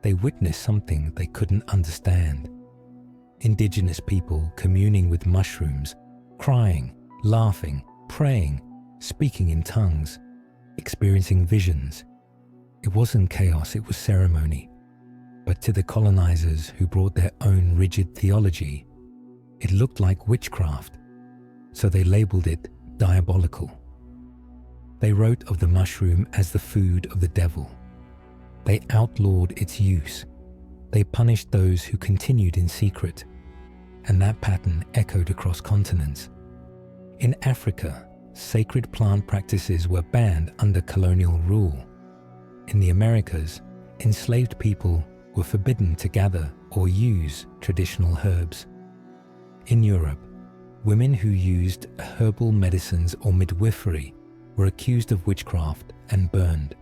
they witnessed something they couldn't understand. Indigenous people communing with mushrooms, crying, laughing, praying, speaking in tongues, experiencing visions. It wasn't chaos, it was ceremony. But to the colonizers who brought their own rigid theology, it looked like witchcraft, so they labeled it diabolical. They wrote of the mushroom as the food of the devil. They outlawed its use. They punished those who continued in secret, and that pattern echoed across continents. In Africa, sacred plant practices were banned under colonial rule. In the Americas, enslaved people were forbidden to gather or use traditional herbs. In Europe, women who used herbal medicines or midwifery were accused of witchcraft and burned.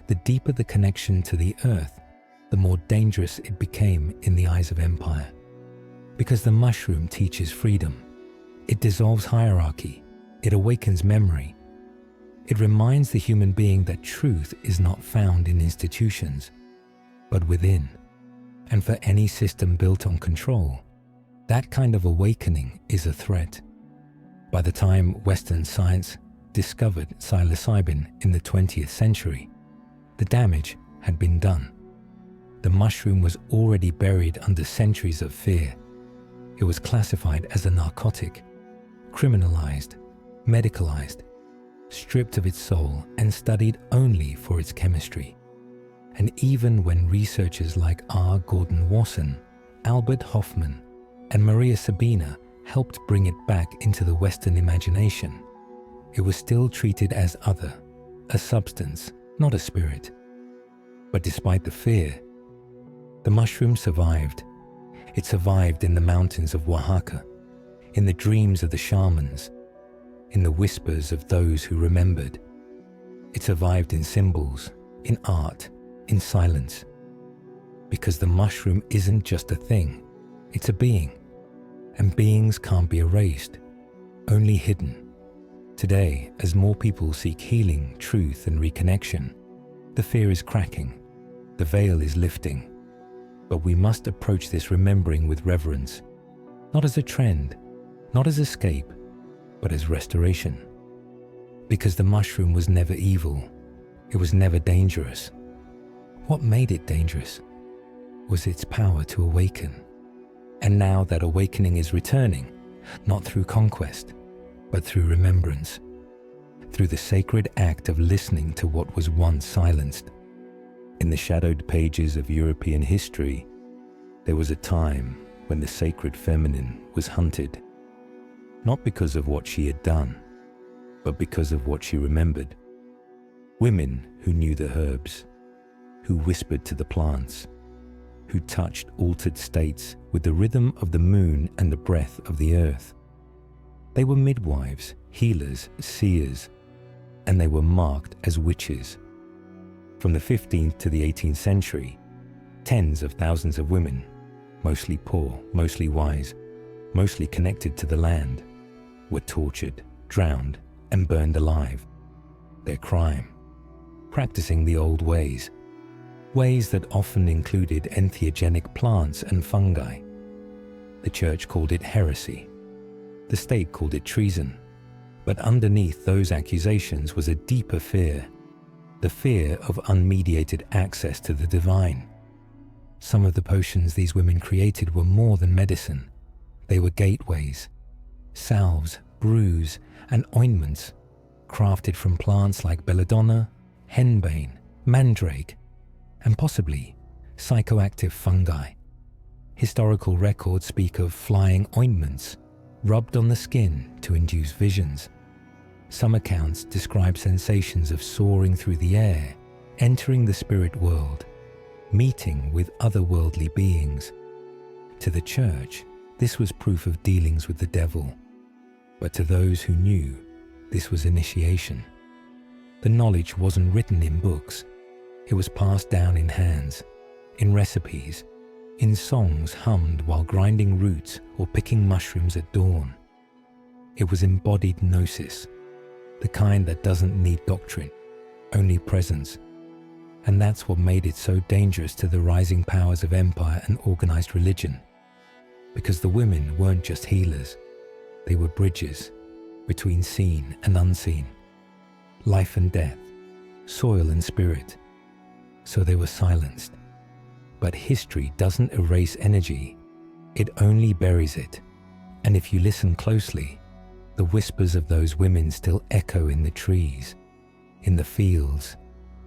The deeper the connection to the earth, the more dangerous it became in the eyes of empire. Because the mushroom teaches freedom. It dissolves hierarchy. It awakens memory. It reminds the human being that truth is not found in institutions, but within. And for any system built on control, that kind of awakening is a threat. By the time Western science discovered psilocybin in the 20th century, the damage had been done. The mushroom was already buried under centuries of fear. It was classified as a narcotic, criminalized, medicalized, stripped of its soul and studied only for its chemistry. And even when researchers like R. Gordon Wasson, Albert Hofmann, and Maria Sabina helped bring it back into the Western imagination, it was still treated as other, a substance, not a spirit. But despite the fear, the mushroom survived. It survived in the mountains of Oaxaca, in the dreams of the shamans, in the whispers of those who remembered. It survived in symbols, in art, in silence. Because the mushroom isn't just a thing, it's a being. And beings can't be erased, only hidden. Today, as more people seek healing, truth, and reconnection, the fear is cracking, the veil is lifting. But we must approach this remembering with reverence, not as a trend, not as escape, but as restoration. Because the mushroom was never evil, it was never dangerous. What made it dangerous was its power to awaken. And now that awakening is returning, not through conquest, but through remembrance, through the sacred act of listening to what was once silenced. In the shadowed pages of European history, there was a time when the sacred feminine was hunted, not because of what she had done, but because of what she remembered. Women who knew the herbs, who whispered to the plants, who touched altered states with the rhythm of the moon and the breath of the earth. They were midwives, healers, seers, and they were marked as witches. From the 15th to the 18th century, tens of thousands of women, mostly poor, mostly wise, mostly connected to the land, were tortured, drowned, and burned alive. Their crime, practicing the old ways that often included entheogenic plants and fungi. The church called it heresy. The state called it treason. But underneath those accusations was a deeper fear, the fear of unmediated access to the divine. Some of the potions these women created were more than medicine. They were gateways, salves, brews, and ointments crafted from plants like belladonna, henbane, mandrake, and possibly psychoactive fungi. Historical records speak of flying ointments rubbed on the skin to induce visions. Some accounts describe sensations of soaring through the air, entering the spirit world, meeting with otherworldly beings. To the church, this was proof of dealings with the devil. But to those who knew, this was initiation. The knowledge wasn't written in books. It was passed down in hands, in recipes, in songs hummed while grinding roots or picking mushrooms at dawn. It was embodied gnosis, the kind that doesn't need doctrine, only presence. And that's what made it so dangerous to the rising powers of empire and organized religion. Because the women weren't just healers, they were bridges between seen and unseen, life and death, soil and spirit. So they were silenced. But history doesn't erase energy, it only buries it. And if you listen closely, the whispers of those women still echo in the trees, in the fields,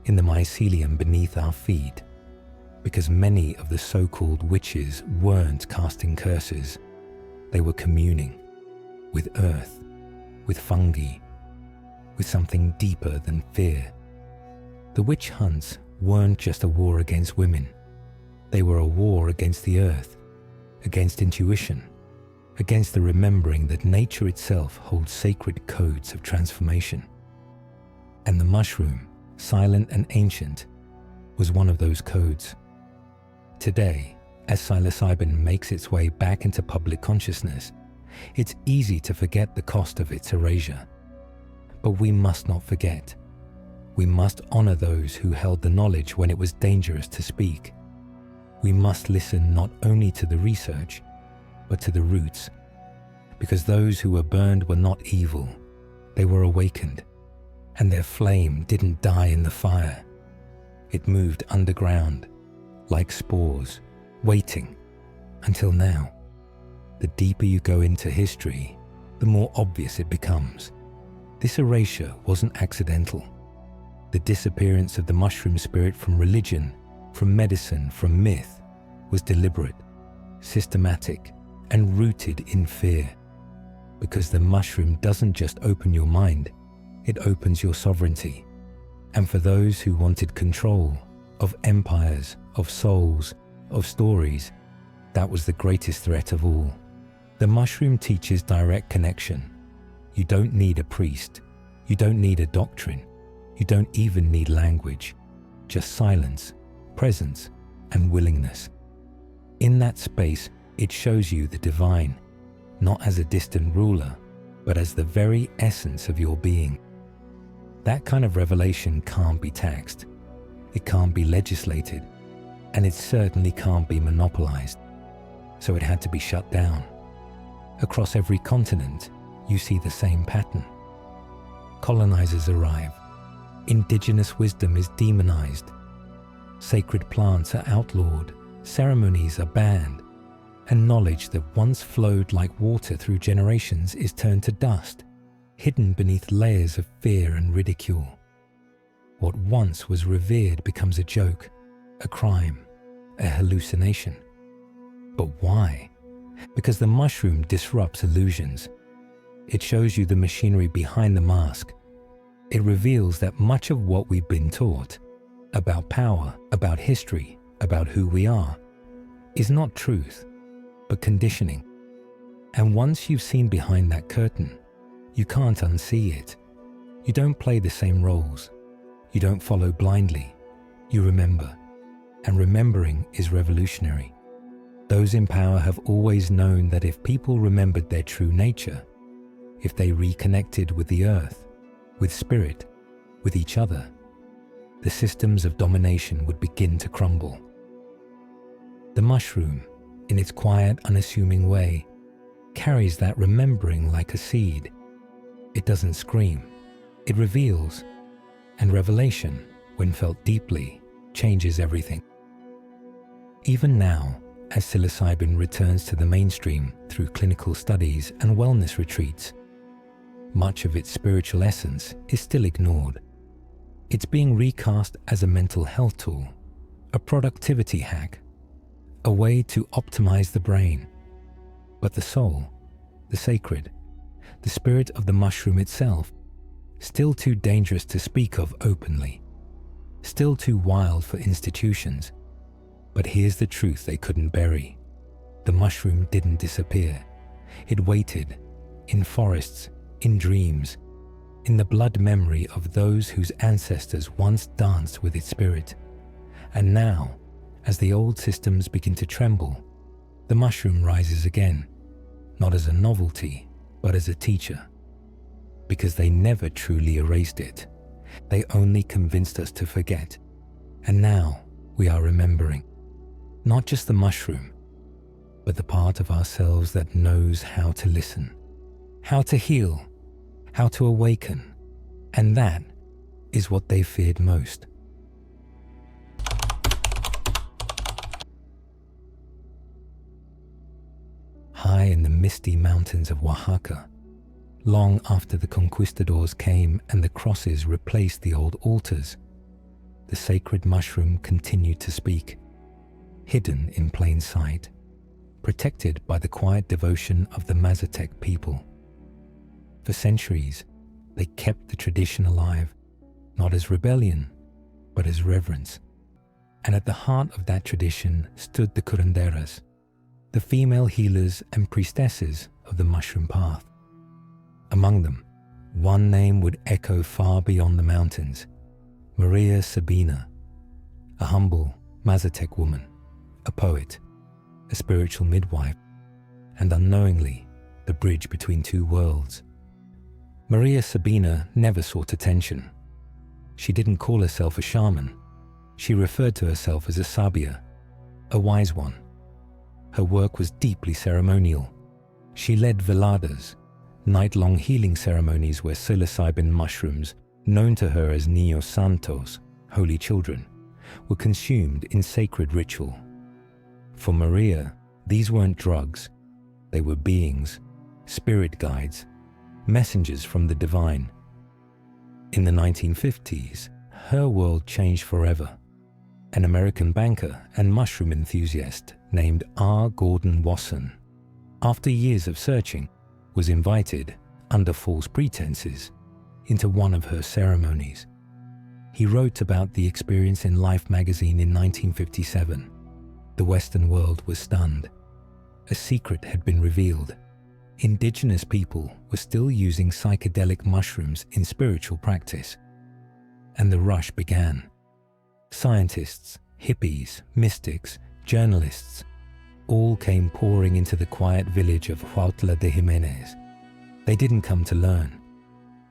in the mycelium beneath our feet. Because many of the so-called witches weren't casting curses, they were communing with earth, with fungi, with something deeper than fear. The witch hunts weren't just a war against women. They were a war against the earth, against intuition, against the remembering that nature itself holds sacred codes of transformation. And the mushroom, silent and ancient, was one of those codes. Today, as psilocybin makes its way back into public consciousness, it's easy to forget the cost of its erasure. But we must not forget. We must honor those who held the knowledge when it was dangerous to speak. We must listen not only to the research, but to the roots. Because those who were burned were not evil, they were awakened. And their flame didn't die in the fire. It moved underground, like spores, waiting, until now. The deeper you go into history, the more obvious it becomes. This erasure wasn't accidental. The disappearance of the mushroom spirit from religion, from medicine, from myth, was deliberate, systematic, and rooted in fear. Because the mushroom doesn't just open your mind, it opens your sovereignty. And for those who wanted control of empires, of souls, of stories, that was the greatest threat of all. The mushroom teaches direct connection. You don't need a priest. You don't need a doctrine. You don't even need language, just silence, presence, and willingness. In that space, it shows you the divine, not as a distant ruler, but as the very essence of your being. That kind of revelation can't be taxed, it can't be legislated, and it certainly can't be monopolized. So it had to be shut down. Across every continent, you see the same pattern. Colonizers arrive. Indigenous wisdom is demonized. Sacred plants are outlawed. Ceremonies are banned. And knowledge that once flowed like water through generations is turned to dust, hidden beneath layers of fear and ridicule. What once was revered becomes a joke, a crime, a hallucination. But why? Because the mushroom disrupts illusions. It shows you the machinery behind the mask. It reveals that much of what we've been taught about power, about history, about who we are, is not truth, but conditioning. And once you've seen behind that curtain, you can't unsee it. You don't play the same roles. You don't follow blindly. You remember. And remembering is revolutionary. Those in power have always known that if people remembered their true nature, if they reconnected with the earth, with spirit, with each other, the systems of domination would begin to crumble. The mushroom, in its quiet, unassuming way, carries that remembering like a seed. It doesn't scream, it reveals, and revelation, when felt deeply, changes everything. Even now, as psilocybin returns to the mainstream through clinical studies and wellness retreats, much of its spiritual essence is still ignored. It's being recast as a mental health tool, a productivity hack, a way to optimize the brain. But the soul, the sacred, the spirit of the mushroom itself, still too dangerous to speak of openly, still too wild for institutions. But here's the truth they couldn't bury. The mushroom didn't disappear. It waited, in forests, in dreams, in the blood memory of those whose ancestors once danced with its spirit. And now, as the old systems begin to tremble, the mushroom rises again, not as a novelty, but as a teacher. Because they never truly erased it. They only convinced us to forget. And now we are remembering. Not just the mushroom, but the part of ourselves that knows how to listen, how to heal, how to awaken. And that is what they feared most. High in the misty mountains of Oaxaca, long after the conquistadors came and the crosses replaced the old altars, the sacred mushroom continued to speak, hidden in plain sight, protected by the quiet devotion of the Mazatec people. For centuries, they kept the tradition alive, not as rebellion, but as reverence. And at the heart of that tradition stood the curanderas, the female healers and priestesses of the mushroom path. Among them, one name would echo far beyond the mountains: Maria Sabina, a humble Mazatec woman, a poet, a spiritual midwife, and unknowingly, the bridge between two worlds. Maria Sabina never sought attention. She didn't call herself a shaman. She referred to herself as a sabia, a wise one. Her work was deeply ceremonial. She led veladas, night-long healing ceremonies where psilocybin mushrooms, known to her as niños santos, holy children, were consumed in sacred ritual. For Maria, these weren't drugs. They were beings, spirit guides, messengers from the divine. In the 1950s, her world changed forever. An American banker and mushroom enthusiast named R. Gordon Wasson, after years of searching, was invited, under false pretenses, into one of her ceremonies. He wrote about the experience in Life magazine in 1957. The Western world was stunned. A secret had been revealed. Indigenous people were still using psychedelic mushrooms in spiritual practice. and the rush began. Scientists, hippies, mystics, journalists, all came pouring into the quiet village of Huautla de Jimenez. They didn't come to learn.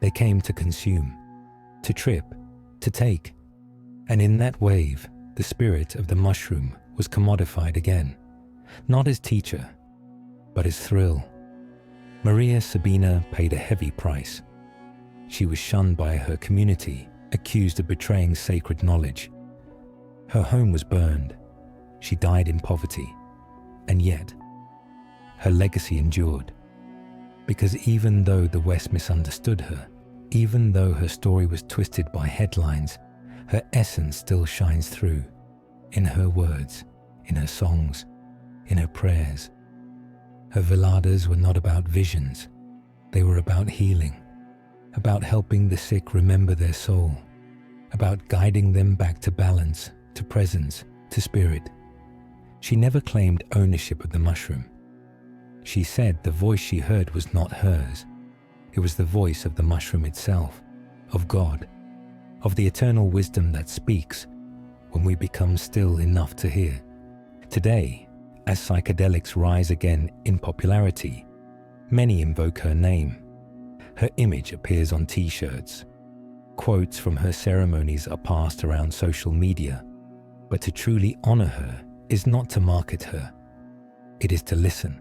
They came to consume, to trip, to take. And in that wave, the spirit of the mushroom was commodified again, not as teacher, but as thrill. Maria Sabina paid a heavy price. She was shunned by her community, accused of betraying sacred knowledge. Her home was burned. She died in poverty. And yet, her legacy endured. Because even though the West misunderstood her, even though her story was twisted by headlines, her essence still shines through, in her words, in her songs, in her prayers. Her veladas were not about visions. They were about healing, about helping the sick remember their soul, about guiding them back to balance, to presence, to spirit. She never claimed ownership of the mushroom. She said the voice she heard was not hers. It was the voice of the mushroom itself, of God, of the eternal wisdom that speaks when we become still enough to hear. Today, as psychedelics rise again in popularity, many invoke her name. Her image appears on t-shirts. Quotes from her ceremonies are passed around social media. But to truly honor her is not to market her. It is to listen,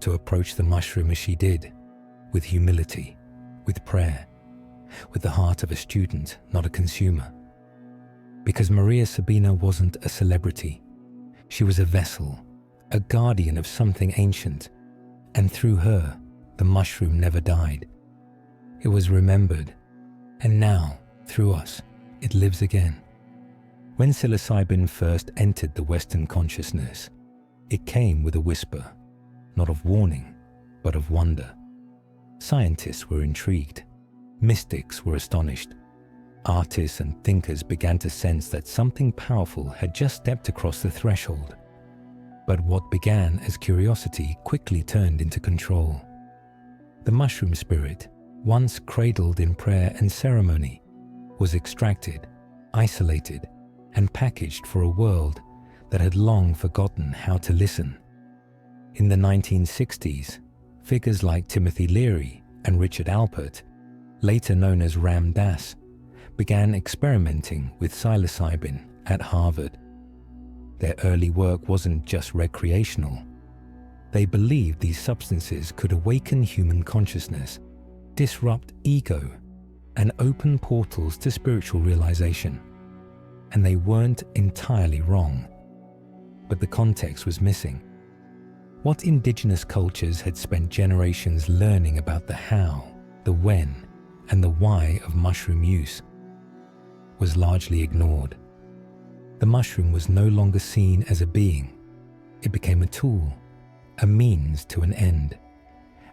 to approach the mushroom as she did, with humility, with prayer, with the heart of a student, not a consumer. Because Maria Sabina wasn't a celebrity. She was a vessel, a guardian of something ancient, and through her, the mushroom never died. It was remembered, and now, through us, it lives again. When psilocybin first entered the Western consciousness, it came with a whisper, not of warning, but of wonder. Scientists were intrigued. Mystics were astonished. Artists and thinkers began to sense that something powerful had just stepped across the threshold. But what began as curiosity quickly turned into control. The mushroom spirit, once cradled in prayer and ceremony, was extracted, isolated, and packaged for a world that had long forgotten how to listen. In the 1960s, figures like Timothy Leary and Richard Alpert, later known as Ram Dass, began experimenting with psilocybin at Harvard. Their early work wasn't just recreational. They believed these substances could awaken human consciousness, disrupt ego, and open portals to spiritual realization. And they weren't entirely wrong. But the context was missing. What indigenous cultures had spent generations learning about the how, the when, and the why of mushroom use was largely ignored. The mushroom was no longer seen as a being. It became a tool, a means to an end.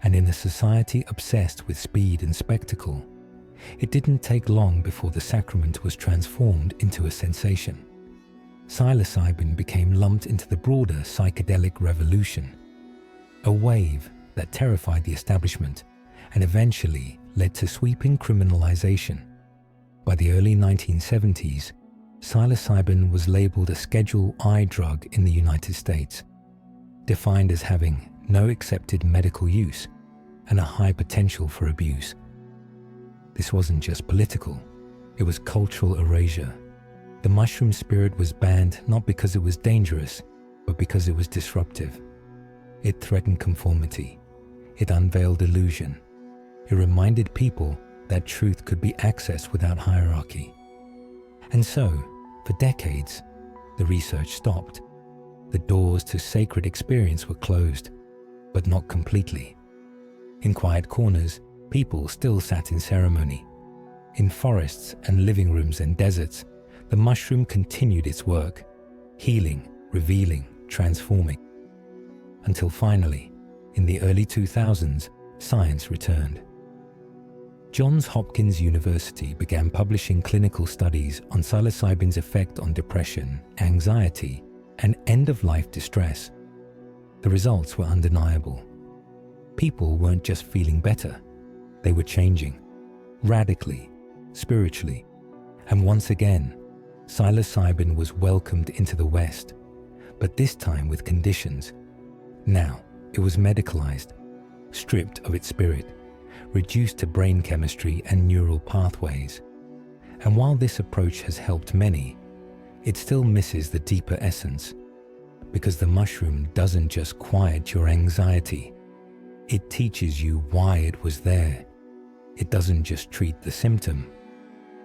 And in a society obsessed with speed and spectacle, it didn't take long before the sacrament was transformed into a sensation. Psilocybin became lumped into the broader psychedelic revolution, a wave that terrified the establishment and eventually led to sweeping criminalization. By the early 1970s, psilocybin was labeled a Schedule I drug in the United States, defined as having no accepted medical use and a high potential for abuse. This wasn't just political, it was cultural erasure. The mushroom spirit was banned not because it was dangerous, but because it was disruptive. It threatened conformity. It unveiled illusion. It reminded people that truth could be accessed without hierarchy. And so, for decades, the research stopped. The doors to sacred experience were closed, but not completely. In quiet corners, people still sat in ceremony. In forests and living rooms and deserts, the mushroom continued its work, healing, revealing, transforming. Until finally, in the early 2000s, science returned. Johns Hopkins University began publishing clinical studies on psilocybin's effect on depression, anxiety, and end-of-life distress. The results were undeniable. People weren't just feeling better, they were changing, radically, spiritually, And once again, psilocybin was welcomed into the West, but this time with conditions. Now, it was medicalized, stripped of its spirit, reduced to brain chemistry and neural pathways. And while this approach has helped many, it still misses the deeper essence, because the mushroom doesn't just quiet your anxiety, it teaches you why it was there. It doesn't just treat the symptom,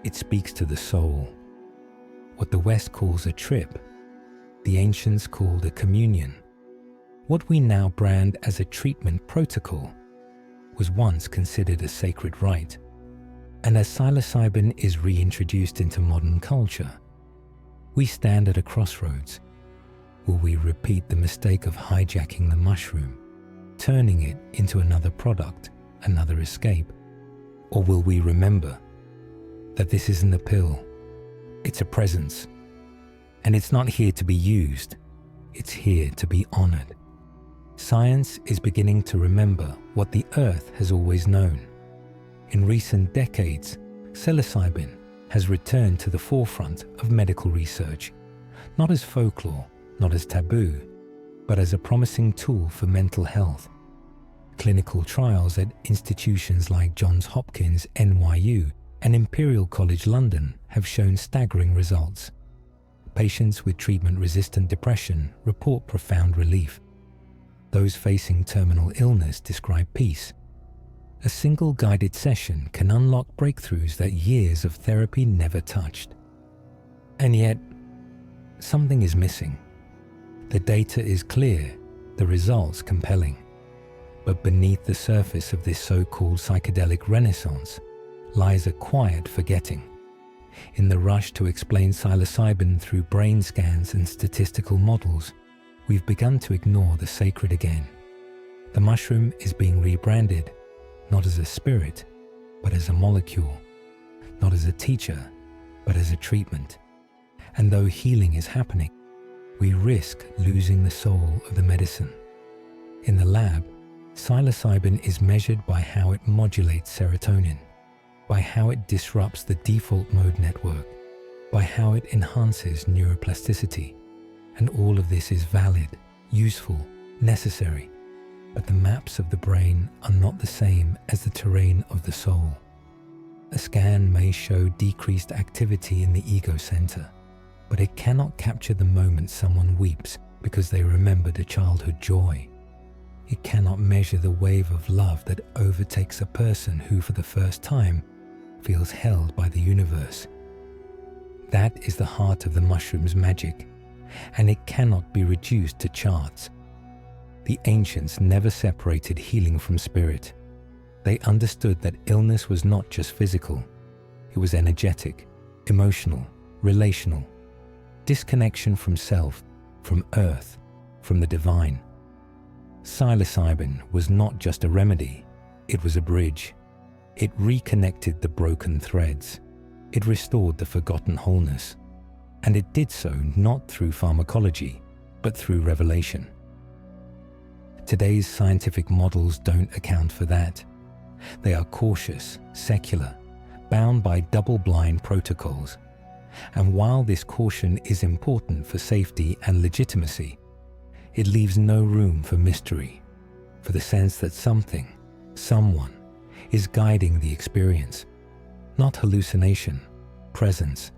it speaks to the soul. What the West calls a trip, the ancients called a communion. What we now brand as a treatment protocol was once considered a sacred rite. And as psilocybin is reintroduced into modern culture, we stand at a crossroads. Will we repeat the mistake of hijacking the mushroom, turning it into another product, another escape? Or will we remember that this isn't a pill, it's a presence, and it's not here to be used, it's here to be honored. Science is beginning to remember what the Earth has always known. In recent decades, psilocybin has returned to the forefront of medical research, not as folklore, not as taboo, but as a promising tool for mental health. Clinical trials at institutions like Johns Hopkins, NYU, and Imperial College London have shown staggering results. Patients with treatment-resistant depression report profound relief. Those facing terminal illness describe peace. A single guided session can unlock breakthroughs that years of therapy never touched. And yet, something is missing. The data is clear, the results compelling. But beneath the surface of this so-called psychedelic renaissance lies a quiet forgetting. In the rush to explain psilocybin through brain scans and statistical models, we've begun to ignore the sacred again. The mushroom is being rebranded, not as a spirit, but as a molecule, not as a teacher, but as a treatment. And though healing is happening, we risk losing the soul of the medicine. In the lab, psilocybin is measured by how it modulates serotonin, by how it disrupts the default mode network, by how it enhances neuroplasticity. And all of this is valid, useful, necessary, but the maps of the brain are not the same as the terrain of the soul. A scan may show decreased activity in the ego center, but it cannot capture the moment someone weeps because they remembered a childhood joy. It cannot measure the wave of love that overtakes a person who for the first time feels held by the universe. That is the heart of the mushroom's magic, and it cannot be reduced to charts. The ancients never separated healing from spirit. They understood that illness was not just physical, it was energetic, emotional, relational, disconnection from self, from earth, from the divine. Psilocybin was not just a remedy, it was a bridge. It reconnected the broken threads. It restored the forgotten wholeness. And it did so not through pharmacology, but through revelation. Today's scientific models don't account for that. They are cautious, secular, bound by double-blind protocols. And while this caution is important for safety and legitimacy, it leaves no room for mystery, for the sense that something, someone, is guiding the experience. Not hallucination, presence.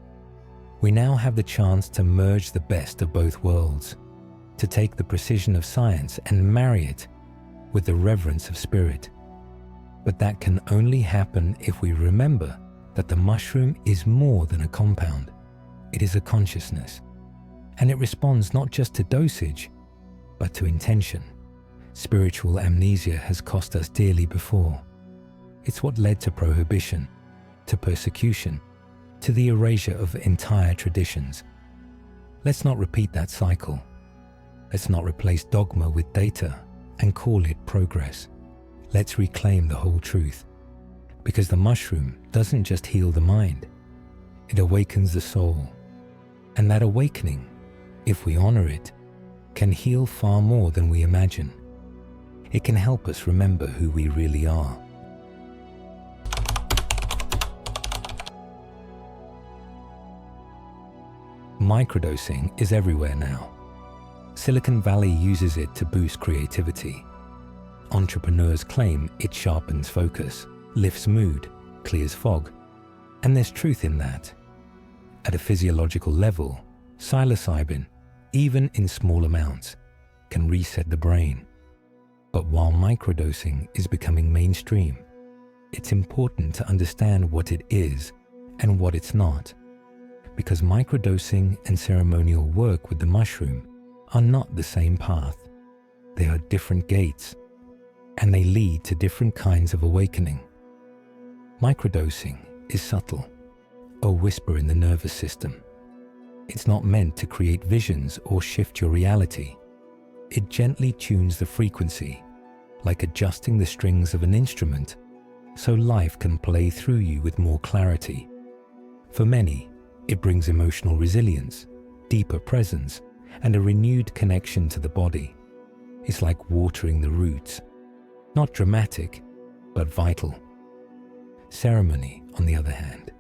We now have the chance to merge the best of both worlds, to take the precision of science and marry it with the reverence of spirit. But that can only happen if we remember that the mushroom is more than a compound. It is a consciousness, and it responds not just to dosage, but to intention. Spiritual amnesia has cost us dearly before. It's what led to prohibition, to persecution, to the erasure of entire traditions. Let's not repeat that cycle. Let's not replace dogma with data and call it progress. Let's reclaim the whole truth. Because the mushroom doesn't just heal the mind, it awakens the soul. And that awakening, if we honor it, can heal far more than we imagine. It can help us remember who we really are. Microdosing is everywhere now. Silicon Valley uses it to boost creativity. Entrepreneurs claim it sharpens focus, lifts mood, clears fog, and there's truth in that. At a physiological level, psilocybin, even in small amounts, can reset the brain. But while microdosing is becoming mainstream, it's important to understand what it is and what it's not, because microdosing and ceremonial work with the mushroom are not the same path. They are different gates, and they lead to different kinds of awakening. Microdosing is subtle, a whisper in the nervous system. It's not meant to create visions or shift your reality. It gently tunes the frequency, like adjusting the strings of an instrument, so life can play through you with more clarity. For many, it brings emotional resilience, deeper presence, and a renewed connection to the body. It's like watering the roots. Not dramatic, but vital. Ceremony, on the other hand,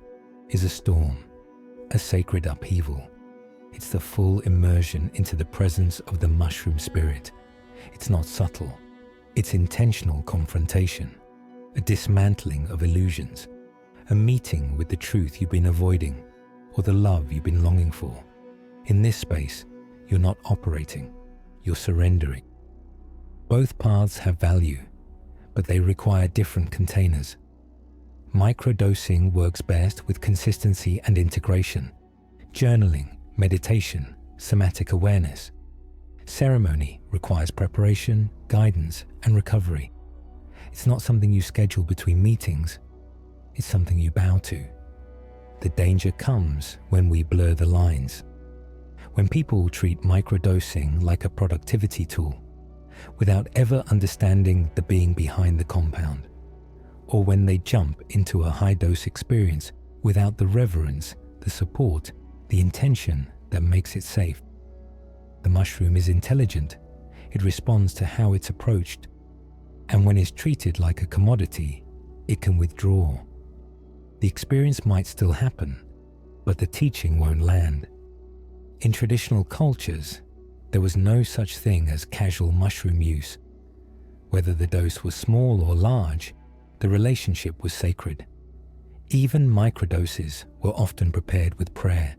is a storm, a sacred upheaval. It's the full immersion into the presence of the mushroom spirit. It's not subtle. It's intentional confrontation, a dismantling of illusions, a meeting with the truth you've been avoiding, or the love you've been longing for. In this space, you're not operating, you're surrendering. Both paths have value, but they require different containers. Microdosing works best with consistency and integration, journaling, meditation, somatic awareness. Ceremony requires preparation, guidance, and recovery. It's not something you schedule between meetings, it's something you bow to. The danger comes when we blur the lines. When people treat microdosing like a productivity tool, without ever understanding the being behind the compound, or when they jump into a high-dose experience without the reverence, the support, the intention that makes it safe. The mushroom is intelligent. It responds to how it's approached. And when it's treated like a commodity, it can withdraw. The experience might still happen, but the teaching won't land. In traditional cultures, there was no such thing as casual mushroom use. Whether the dose was small or large, the relationship was sacred. Even microdoses were often prepared with prayer.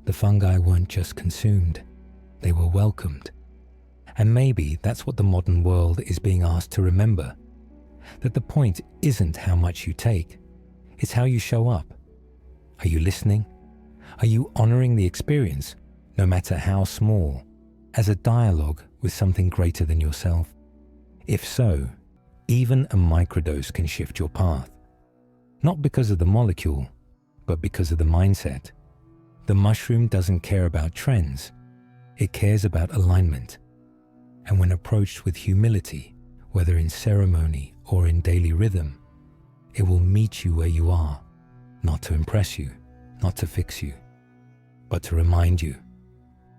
The fungi weren't just consumed, they were welcomed. And maybe that's what the modern world is being asked to remember, that the point isn't how much you take, it's how you show up. Are you listening? Are you honoring the experience, no matter how small, as a dialogue with something greater than yourself? If so, even a microdose can shift your path. Not because of the molecule, but because of the mindset. The mushroom doesn't care about trends, it cares about alignment. And when approached with humility, whether in ceremony or in daily rhythm, it will meet you where you are, not to impress you, not to fix you, but to remind you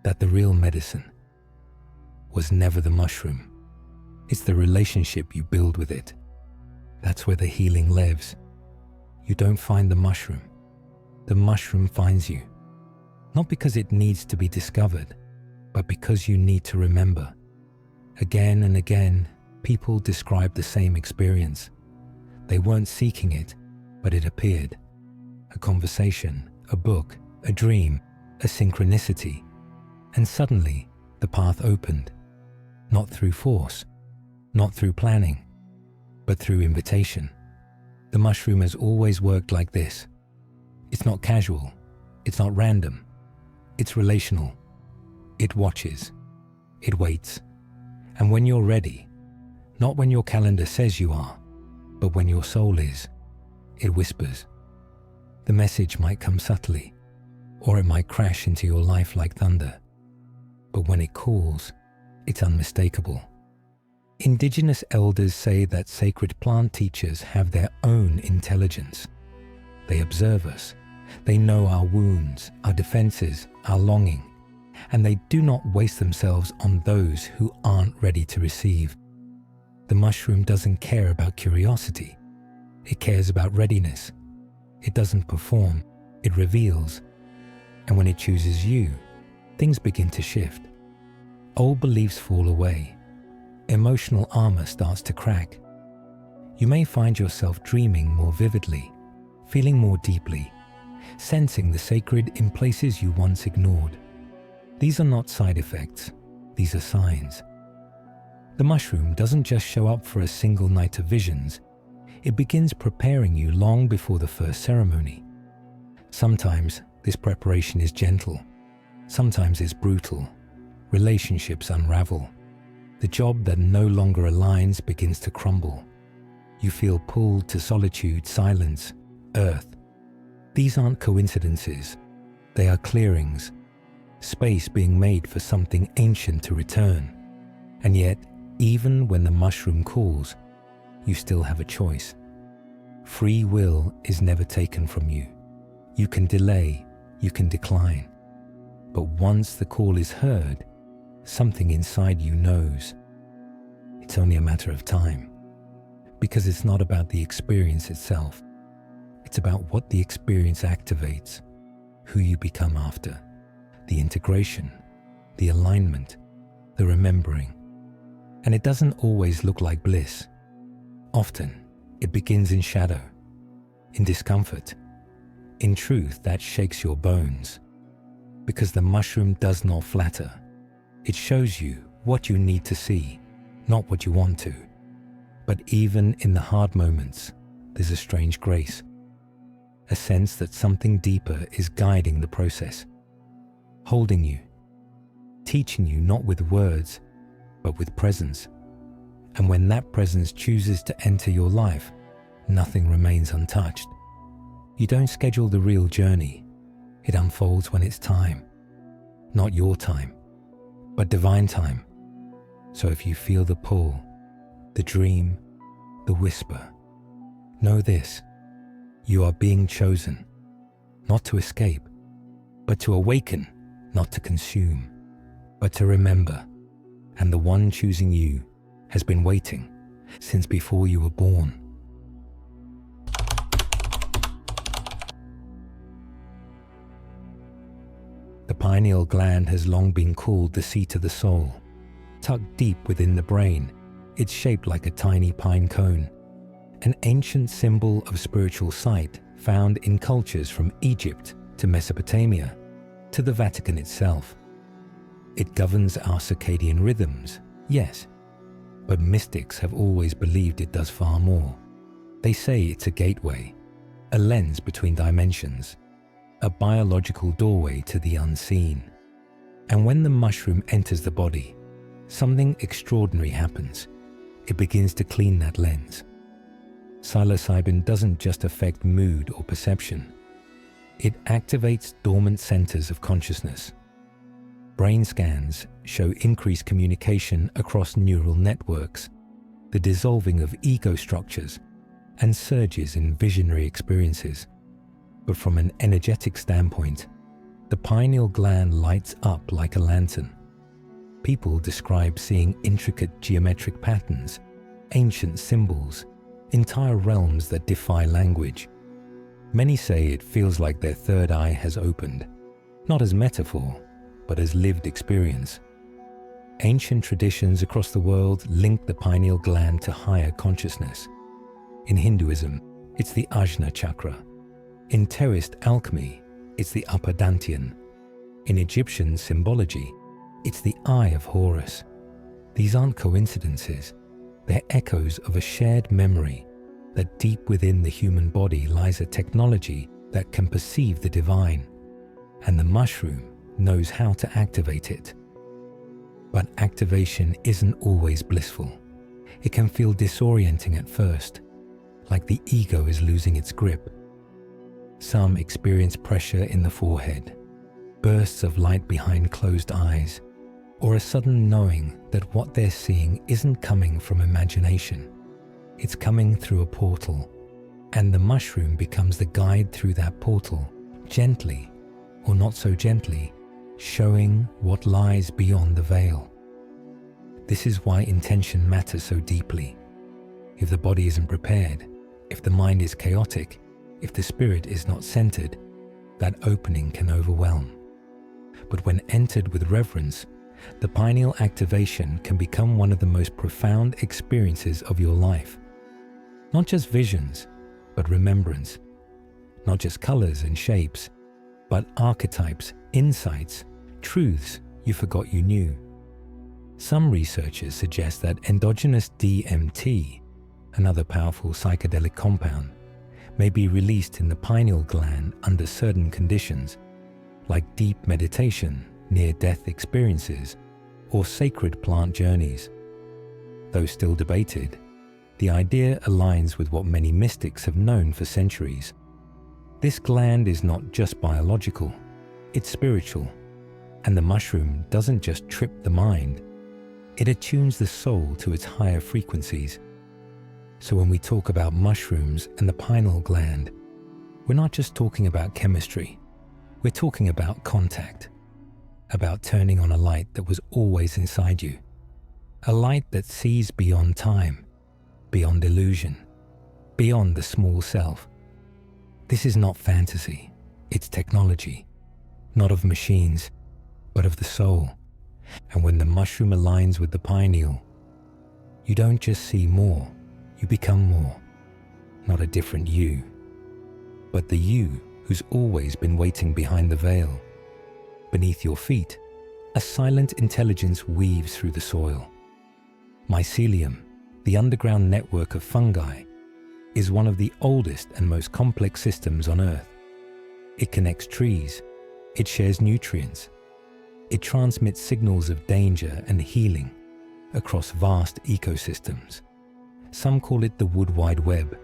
that the real medicine was never the mushroom. It's the relationship you build with it. That's where the healing lives. You don't find the mushroom finds you. Not because it needs to be discovered, but because you need to remember. Again and again, people describe the same experience. They weren't seeking it, but it appeared. A conversation, a book, a dream, a synchronicity. And suddenly, the path opened. Not through force, not through planning, but through invitation. The mushroom has always worked like this. It's not casual, it's not random, it's relational. It watches, it waits. And when you're ready, not when your calendar says you are, but when your soul is, it whispers. The message might come subtly, or it might crash into your life like thunder. But when it calls, it's unmistakable. Indigenous elders say that sacred plant teachers have their own intelligence. They observe us. They know our wounds, our defenses, our longing, and they do not waste themselves on those who aren't ready to receive. The mushroom doesn't care about curiosity. It cares about readiness. It doesn't perform, it reveals. And when it chooses you, things begin to shift. Old beliefs fall away. Emotional armor starts to crack. You may find yourself dreaming more vividly, feeling more deeply, sensing the sacred in places you once ignored. These are not side effects, these are signs. The mushroom doesn't just show up for a single night of visions, it begins preparing you long before the first ceremony. Sometimes this preparation is gentle, sometimes it's brutal. Relationships unravel. The job that no longer aligns begins to crumble. You feel pulled to solitude, silence, earth. These aren't coincidences, they are clearings, space being made for something ancient to return. And yet, even when the mushroom calls, you still have a choice. Free will is never taken from you. You can delay, you can decline. But once the call is heard, something inside you knows. It's only a matter of time. Because it's not about the experience itself. It's about what the experience activates, who you become after, the integration, the alignment, the remembering. And it doesn't always look like bliss. Often, it begins in shadow, in discomfort, in truth that shakes your bones. Because the mushroom does not flatter. It shows you what you need to see, not what you want to. But even in the hard moments, there's a strange grace, a sense that something deeper is guiding the process, holding you, teaching you not with words, but with presence. And when that presence chooses to enter your life, nothing remains untouched. You don't schedule the real journey. It unfolds when it's time. Not your time, but divine time. So if you feel the pull, the dream, the whisper, know this: you are being chosen, not to escape, but to awaken, not to consume, but to remember. And the one choosing you has been waiting since before you were born. The pineal gland has long been called the seat of the soul. Tucked deep within the brain, it's shaped like a tiny pine cone, an ancient symbol of spiritual sight found in cultures from Egypt to Mesopotamia to the Vatican itself. It governs our circadian rhythms, yes, but mystics have always believed it does far more. They say it's a gateway, a lens between dimensions, a biological doorway to the unseen. And when the mushroom enters the body, something extraordinary happens. It begins to clean that lens. Psilocybin doesn't just affect mood or perception. It activates dormant centers of consciousness. Brain scans show increased communication across neural networks, the dissolving of ego structures, and surges in visionary experiences. But from an energetic standpoint, the pineal gland lights up like a lantern. People describe seeing intricate geometric patterns, ancient symbols, entire realms that defy language. Many say it feels like their third eye has opened, not as metaphor, but as lived experience. Ancient traditions across the world link the pineal gland to higher consciousness. In Hinduism, it's the Ajna chakra. In Taoist alchemy, it's the upper dantian. In Egyptian symbology, it's the Eye of Horus. These aren't coincidences. They're echoes of a shared memory that deep within the human body lies a technology that can perceive the divine, and the mushroom knows how to activate it. But activation isn't always blissful. It can feel disorienting at first, like the ego is losing its grip. Some experience pressure in the forehead, bursts of light behind closed eyes, or a sudden knowing that what they're seeing isn't coming from imagination. It's coming through a portal, and the mushroom becomes the guide through that portal, gently, or not so gently, showing what lies beyond the veil. This is why intention matters so deeply. If the body isn't prepared, if the mind is chaotic, if the spirit is not centered, that opening can overwhelm. But when entered with reverence, the pineal activation can become one of the most profound experiences of your life. Not just visions, but remembrance. Not just colors and shapes, but archetypes, insights, truths you forgot you knew. Some researchers suggest that endogenous DMT, another powerful psychedelic compound, may be released in the pineal gland under certain conditions, like deep meditation, near-death experiences, or sacred plant journeys. Though still debated, the idea aligns with what many mystics have known for centuries. This gland is not just biological, it's spiritual, and the mushroom doesn't just trip the mind, it attunes the soul to its higher frequencies. So when we talk about mushrooms and the pineal gland, we're not just talking about chemistry, we're talking about contact, about turning on a light that was always inside you, a light that sees beyond time, beyond illusion, beyond the small self. This is not fantasy, it's technology, not of machines, but of the soul. And when the mushroom aligns with the pineal, you don't just see more, you become more. Not a different you, but the you who's always been waiting behind the veil. Beneath your feet, a silent intelligence weaves through the soil. Mycelium, the underground network of fungi, is one of the oldest and most complex systems on Earth. It connects trees, it shares nutrients, it transmits signals of danger and healing across vast ecosystems. Some call it the Wood Wide Web,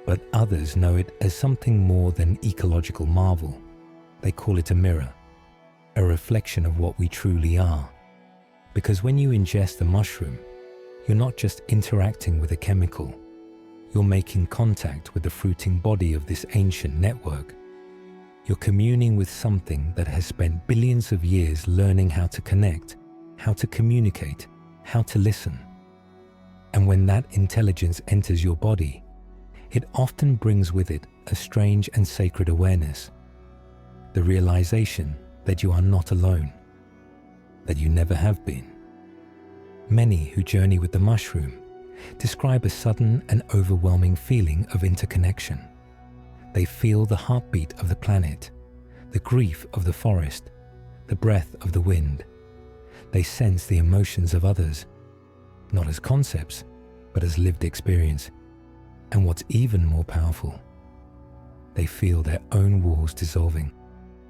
but others know it as something more than ecological marvel. They call it a mirror, a reflection of what we truly are. Because when you ingest a mushroom, you're not just interacting with a chemical, you're making contact with the fruiting body of this ancient network. You're communing with something that has spent billions of years learning how to connect, how to communicate, how to listen. And when that intelligence enters your body, it often brings with it a strange and sacred awareness, the realization that you are not alone, that you never have been. Many who journey with the mushroom describe a sudden and overwhelming feeling of interconnection. They feel the heartbeat of the planet, the grief of the forest, the breath of the wind. They sense the emotions of others, not as concepts, but as lived experience. And what's even more powerful, they feel their own walls dissolving.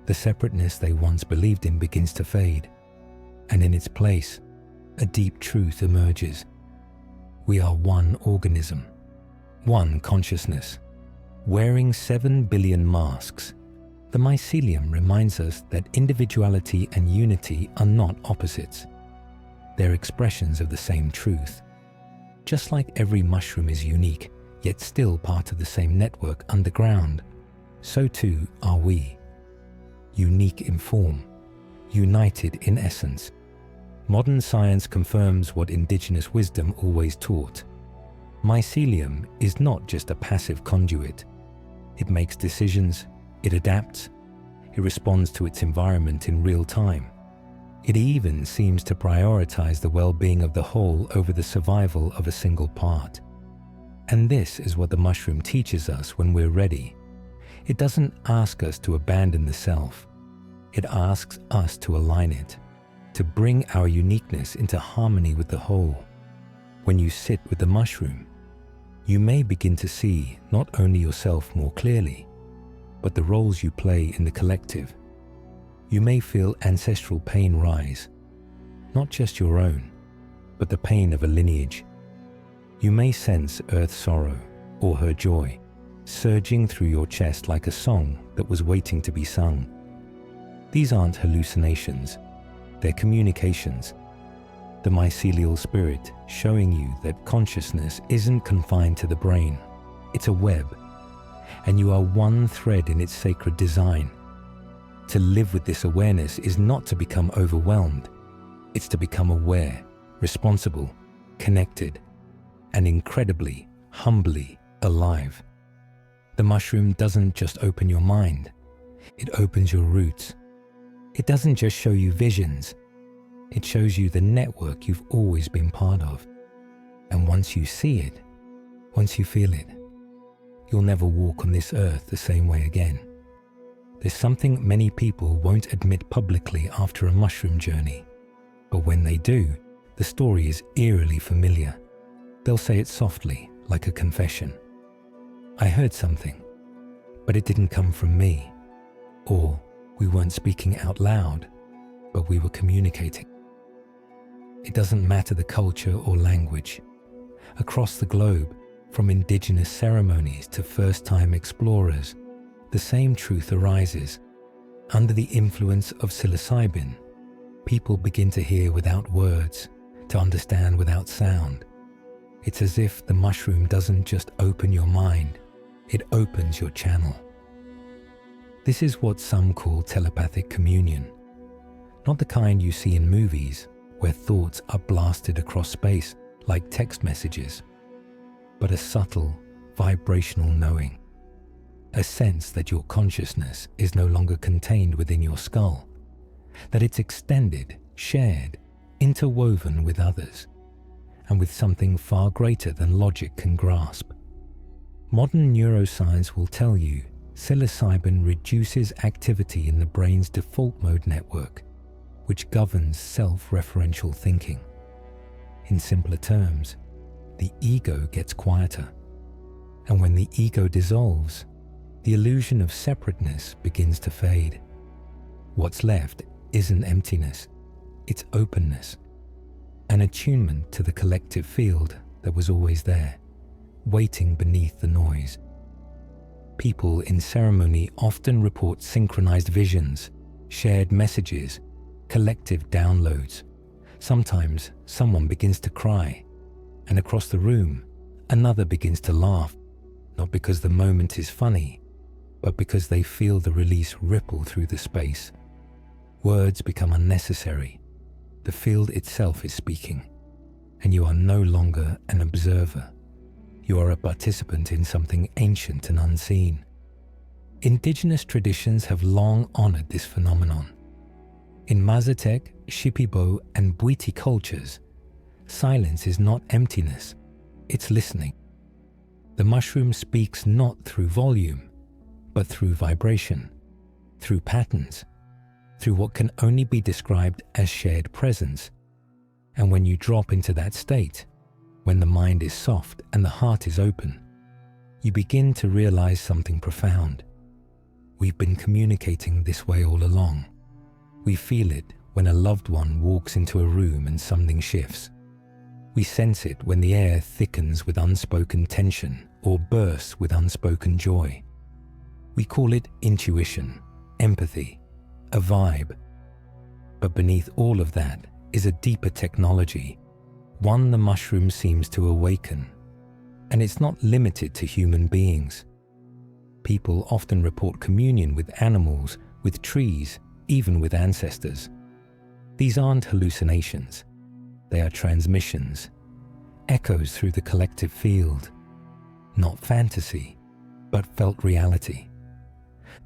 The separateness they once believed in begins to fade, and in its place, a deep truth emerges. We are one organism, one consciousness, wearing 7 billion masks. The mycelium reminds us that individuality and unity are not opposites. They're expressions of the same truth. Just like every mushroom is unique, yet still part of the same network underground, so too are we. Unique in form, united in essence. Modern science confirms what indigenous wisdom always taught. Mycelium is not just a passive conduit. It makes decisions, it adapts, it responds to its environment in real time. It even seems to prioritize the well-being of the whole over the survival of a single part. And this is what the mushroom teaches us when we're ready. It doesn't ask us to abandon the self. It asks us to align it, to bring our uniqueness into harmony with the whole. When you sit with the mushroom, you may begin to see not only yourself more clearly, but the roles you play in the collective. You may feel ancestral pain rise, not just your own, but the pain of a lineage. You may sense Earth's sorrow or her joy surging through your chest like a song that was waiting to be sung. These aren't hallucinations, they're communications. The mycelial spirit showing you that consciousness isn't confined to the brain, it's a web, and you are one thread in its sacred design. To live with this awareness is not to become overwhelmed, it's to become aware, responsible, connected, and incredibly, humbly alive. The mushroom doesn't just open your mind, It opens your roots. It doesn't just show you visions. It shows you the network you've always been part of. And once you see it, once you feel it, you'll never walk on this earth the same way again. There's something many people won't admit publicly after a mushroom journey. But when they do, the story is eerily familiar. They'll say it softly, like a confession. I heard something, but it didn't come from me. Or we weren't speaking out loud, but we were communicating. It doesn't matter the culture or language. Across the globe, from indigenous ceremonies to first-time explorers, the same truth arises. Under the influence of psilocybin, people begin to hear without words, to understand without sound. It's as if the mushroom doesn't just open your mind, it opens your channel. This is what some call telepathic communion. Not the kind you see in movies, where thoughts are blasted across space like text messages, but a subtle, vibrational knowing. A sense that your consciousness is no longer contained within your skull, that it's extended, shared, interwoven with others, and with something far greater than logic can grasp. Modern neuroscience will tell you psilocybin reduces activity in the brain's default mode network, which governs self-referential thinking. In simpler terms, the ego gets quieter, and when the ego dissolves, the illusion of separateness begins to fade. What's left isn't emptiness, it's openness, an attunement to the collective field that was always there, waiting beneath the noise. People in ceremony often report synchronized visions, shared messages, collective downloads. Sometimes someone begins to cry, and across the room, another begins to laugh, not because the moment is funny, but because they feel the release ripple through the space. Words become unnecessary. The field itself is speaking, and you are no longer an observer. You are a participant in something ancient and unseen. Indigenous traditions have long honored this phenomenon. In Mazatec, Shipibo, and Bwiti cultures, silence is not emptiness, it's listening. The mushroom speaks not through volume, but through vibration, through patterns, through what can only be described as shared presence. And when you drop into that state, when the mind is soft and the heart is open, you begin to realize something profound. We've been communicating this way all along. We feel it when a loved one walks into a room and something shifts. We sense it when the air thickens with unspoken tension or bursts with unspoken joy. We call it intuition, empathy, a vibe. But beneath all of that is a deeper technology, one the mushroom seems to awaken. And it's not limited to human beings. People often report communion with animals, with trees, even with ancestors. These aren't hallucinations. They are transmissions, echoes through the collective field. Not fantasy, but felt reality.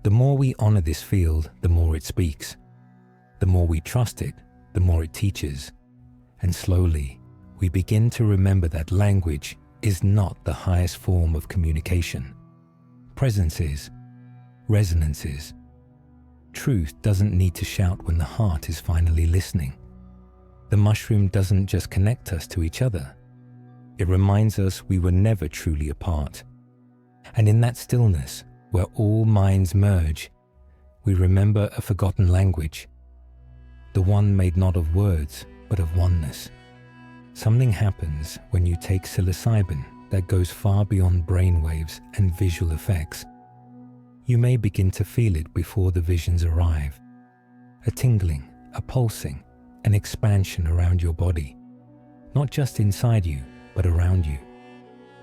The more we honor this field, the more it speaks. The more we trust it, the more it teaches. And slowly, we begin to remember that language is not the highest form of communication. Presence is, resonance is. Truth doesn't need to shout when the heart is finally listening. The mushroom doesn't just connect us to each other. It reminds us we were never truly apart. And in that stillness, where all minds merge, we remember a forgotten language, the one made not of words, but of oneness. Something happens when you take psilocybin that goes far beyond brainwaves and visual effects. You may begin to feel it before the visions arrive. A tingling, a pulsing, an expansion around your body. Not just inside you, but around you.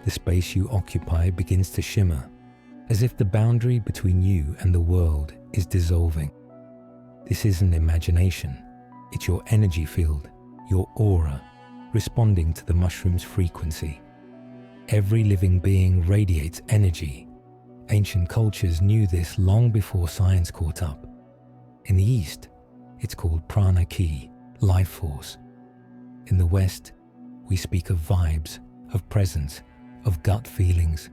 The space you occupy begins to shimmer, as if the boundary between you and the world is dissolving. This isn't imagination, it's your energy field, your aura, responding to the mushroom's frequency. Every living being radiates energy, Ancient cultures knew this long before science caught up. In the East, it's called prana ki, life force. In the West, we speak of vibes, of presence, of gut feelings.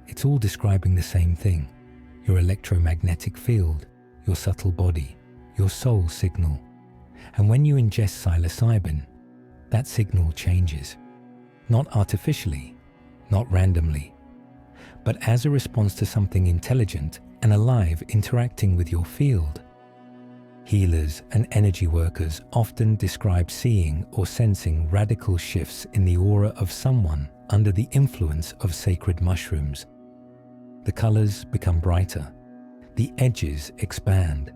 It's all describing the same thing: your electromagnetic field, your subtle body, your soul signal. And when you ingest psilocybin, that signal changes. Not artificially, not randomly, but as a response to something intelligent and alive interacting with your field. Healers and energy workers often describe seeing or sensing radical shifts in the aura of someone under the influence of sacred mushrooms. The colors become brighter, the edges expand,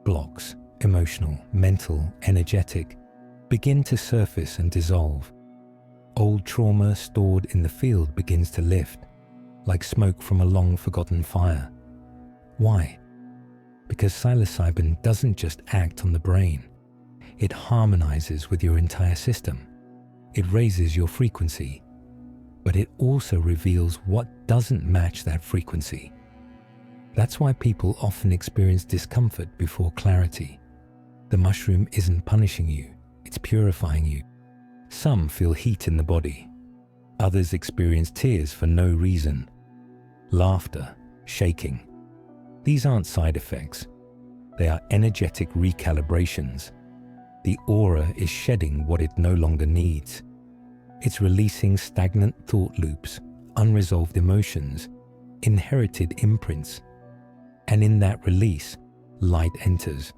blocks, emotional, mental, energetic, begin to surface and dissolve. Old trauma stored in the field begins to lift, like smoke from a long-forgotten fire. Why? Because psilocybin doesn't just act on the brain. It harmonizes with your entire system. It raises your frequency, but it also reveals what doesn't match that frequency. That's why people often experience discomfort before clarity. The mushroom isn't punishing you, it's purifying you. Some feel heat in the body. Others experience tears for no reason. Laughter, shaking. These aren't side effects. They are energetic recalibrations. The aura is shedding what it no longer needs. It's releasing stagnant thought loops, unresolved emotions, inherited imprints. And in that release, light enters.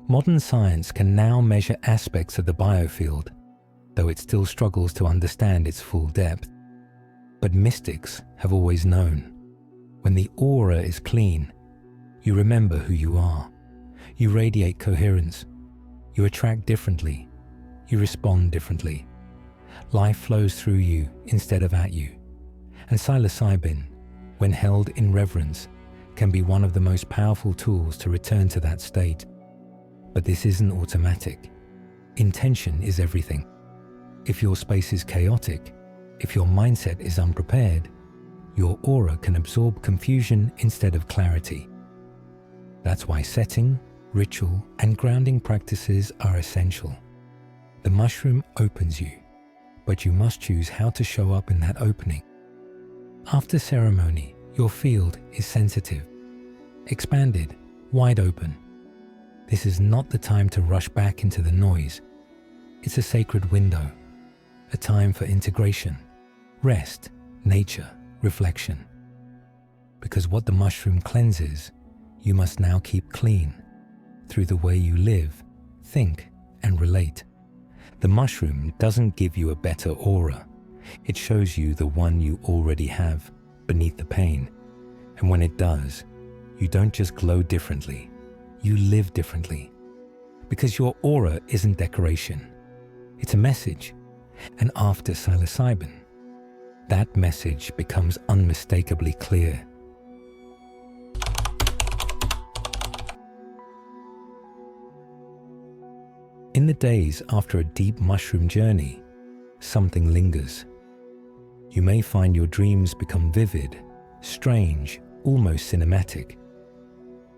Modern science can now measure aspects of the biofield, though it still struggles to understand its full depth. But mystics have always known. When the aura is clean, you remember who you are. You radiate coherence. You attract differently. You respond differently. Life flows through you instead of at you. And psilocybin, when held in reverence, can be one of the most powerful tools to return to that state. But this isn't automatic. Intention is everything. If your space is chaotic, if your mindset is unprepared, your aura can absorb confusion instead of clarity. That's why setting, ritual, and grounding practices are essential. The mushroom opens you, but you must choose how to show up in that opening. After ceremony, your field is sensitive, expanded, wide open. This is not the time to rush back into the noise. It's a sacred window, a time for integration, rest, nature, reflection. Because what the mushroom cleanses, you must now keep clean through the way you live, think, and relate. The mushroom doesn't give you a better aura. It shows you the one you already have beneath the pain. And when it does, you don't just glow differently, you live differently. Because your aura isn't decoration, it's a message. And after psilocybin, that message becomes unmistakably clear. In the days after a deep mushroom journey, something lingers. You may find your dreams become vivid, strange, almost cinematic.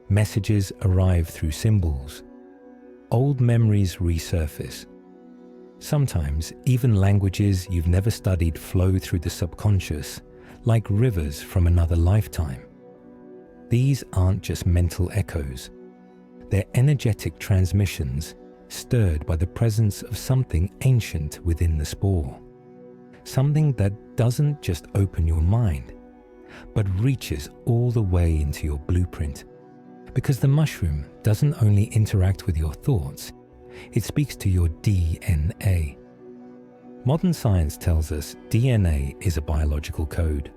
Messages arrive through symbols. Old memories resurface. Sometimes even languages you've never studied flow through the subconscious, like rivers from another lifetime. These aren't just mental echoes. They're energetic transmissions stirred by the presence of something ancient within the spore. Something that doesn't just open your mind, but reaches all the way into your blueprint. Because the mushroom doesn't only interact with your thoughts, it speaks to your DNA. Modern science tells us DNA is a biological code,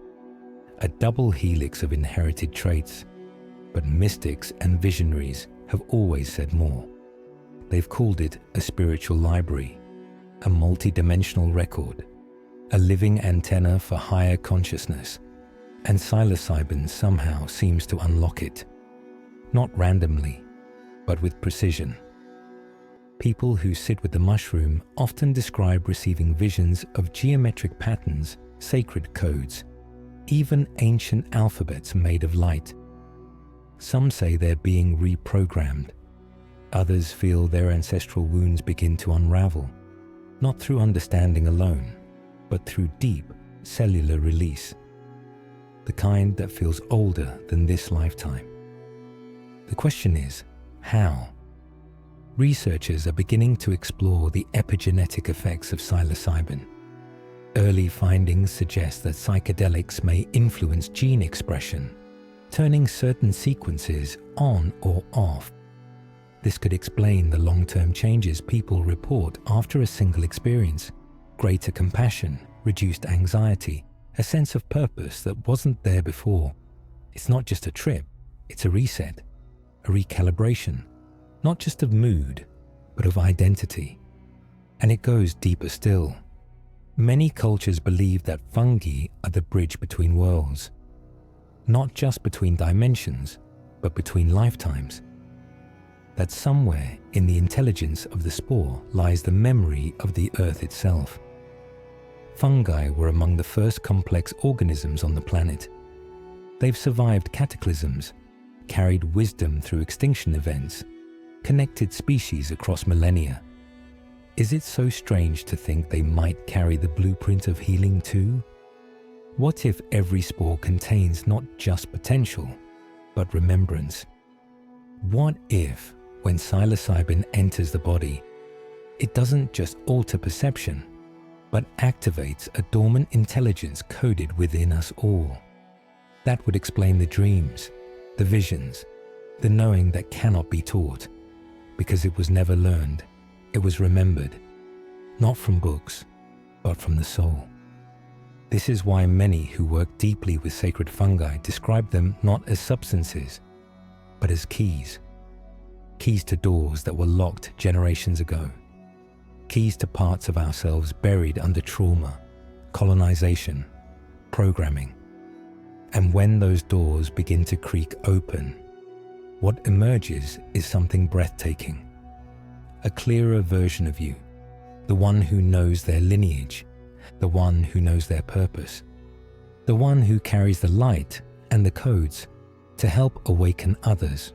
a double helix of inherited traits, but mystics and visionaries have always said more. They've called it a spiritual library, a multi-dimensional record, a living antenna for higher consciousness, and psilocybin somehow seems to unlock it. Not randomly, but with precision. People who sit with the mushroom often describe receiving visions of geometric patterns, sacred codes, even ancient alphabets made of light. Some say they're being reprogrammed. Others feel their ancestral wounds begin to unravel, not through understanding alone, but through deep cellular release, the kind that feels older than this lifetime. The question is, how? Researchers are beginning to explore the epigenetic effects of psilocybin. Early findings suggest that psychedelics may influence gene expression, turning certain sequences on or off. This could explain the long-term changes people report after a single experience: greater compassion, reduced anxiety, a sense of purpose that wasn't there before. It's not just a trip, it's a reset, a recalibration, not just of mood, but of identity. And it goes deeper still. Many cultures believe that fungi are the bridge between worlds, not just between dimensions, but between lifetimes. That somewhere in the intelligence of the spore lies the memory of the earth itself. Fungi were among the first complex organisms on the planet. They've survived cataclysms, carried wisdom through extinction events, connected species across millennia. Is it so strange to think they might carry the blueprint of healing too? What if every spore contains not just potential, but remembrance? What if, when psilocybin enters the body, it doesn't just alter perception, but activates a dormant intelligence coded within us all? That would explain the dreams, the visions, the knowing that cannot be taught, because it was never learned, it was remembered, not from books, but from the soul. This is why many who work deeply with sacred fungi describe them not as substances, but as keys. Keys to doors that were locked generations ago. Keys to parts of ourselves buried under trauma, colonization, programming. And when those doors begin to creak open, what emerges is something breathtaking. A clearer version of you, the one who knows their lineage, the one who knows their purpose, the one who carries the light and the codes to help awaken others.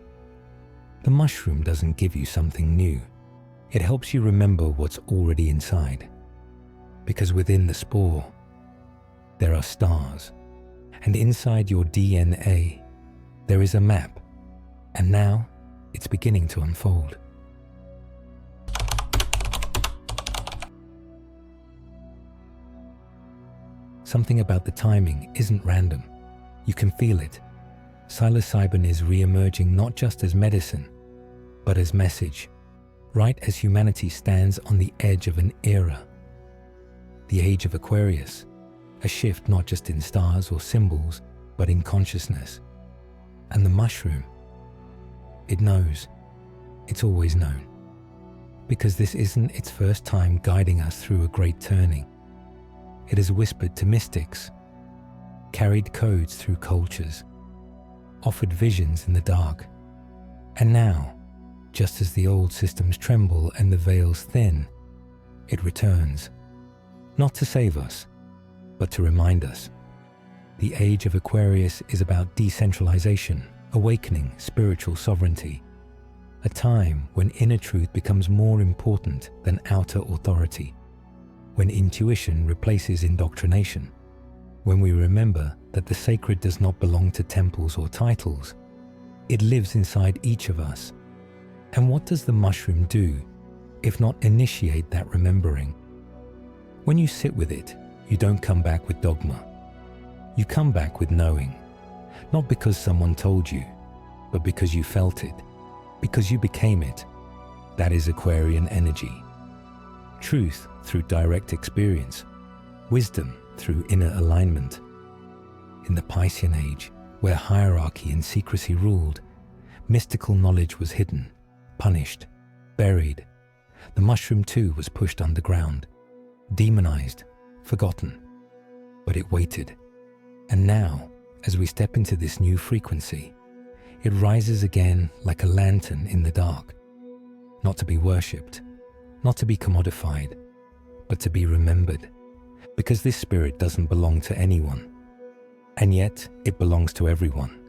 The mushroom doesn't give you something new. It helps you remember what's already inside. Because within the spore, there are stars. And inside your DNA, there is a map. And now, it's beginning to unfold. Something about the timing isn't random. You can feel it. Psilocybin is re-emerging not just as medicine, but as message, right as humanity stands on the edge of an era. The age of Aquarius, a shift not just in stars or symbols, but in consciousness. And the mushroom, it knows, it's always known. Because this isn't its first time guiding us through a great turning. It has whispered to mystics, carried codes through cultures, offered visions in the dark. And now, just as the old systems tremble and the veils thin, it returns, not to save us, but to remind us. The age of Aquarius is about decentralization, awakening spiritual sovereignty, a time when inner truth becomes more important than outer authority, when intuition replaces indoctrination, when we remember that the sacred does not belong to temples or titles. It lives inside each of us. And what does the mushroom do, if not initiate that remembering? When you sit with it, you don't come back with dogma. You come back with knowing, not because someone told you, but because you felt it, because you became it. That is Aquarian energy. Truth through direct experience, wisdom through inner alignment. In the Piscean age, where hierarchy and secrecy ruled, mystical knowledge was hidden, punished, buried. The mushroom too was pushed underground, demonized, forgotten. But it waited. And now, as we step into this new frequency, it rises again like a lantern in the dark, not to be worshipped, not to be commodified, but to be remembered, because this spirit doesn't belong to anyone. And yet, it belongs to everyone.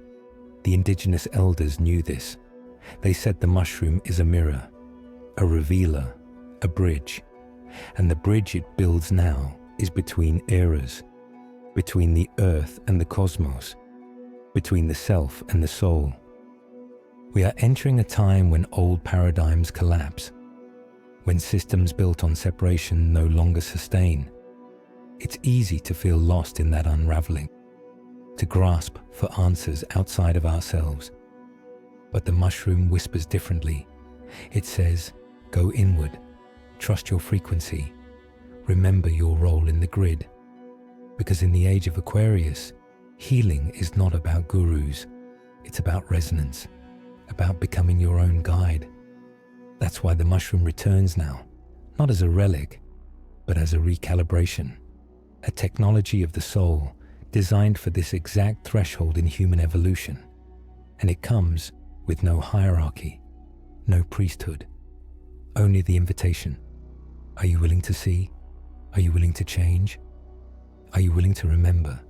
The indigenous elders knew this. They said the mushroom is a mirror, a revealer, a bridge. And the bridge it builds now is between eras, between the earth and the cosmos, between the self and the soul. We are entering a time when old paradigms collapse, when systems built on separation no longer sustain. It's easy to feel lost in that unraveling, to grasp for answers outside of ourselves. But the mushroom whispers differently. It says, go inward, trust your frequency, remember your role in the grid. Because in the age of Aquarius, healing is not about gurus, it's about resonance, about becoming your own guide. That's why the mushroom returns now, not as a relic, but as a recalibration, a technology of the soul designed for this exact threshold in human evolution. And it comes with no hierarchy, no priesthood, only the invitation. Are you willing to see? Are you willing to change? Are you willing to remember?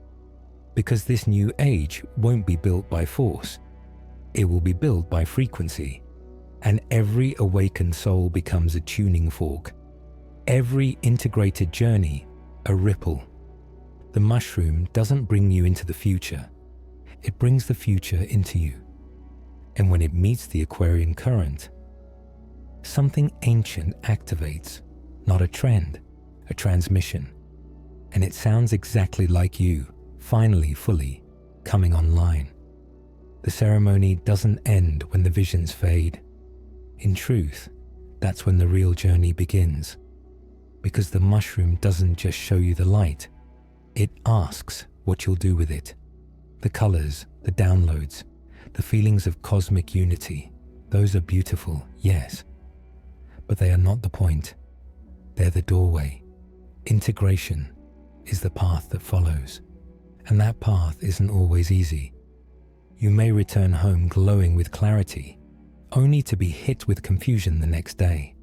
Because this new age won't be built by force. It will be built by frequency. And every awakened soul becomes a tuning fork. Every integrated journey, a ripple. The mushroom doesn't bring you into the future. It brings the future into you. And when it meets the Aquarian current, something ancient activates, not a trend, a transmission. And it sounds exactly like you, finally fully coming online. The ceremony doesn't end when the visions fade. In truth, that's when the real journey begins. Because the mushroom doesn't just show you the light, it asks what you'll do with it. The colors, the downloads, the feelings of cosmic unity, those are beautiful, yes. But they are not the point. They're the doorway. Integration is the path that follows. And that path isn't always easy. You may return home glowing with clarity, only to be hit with confusion the next day.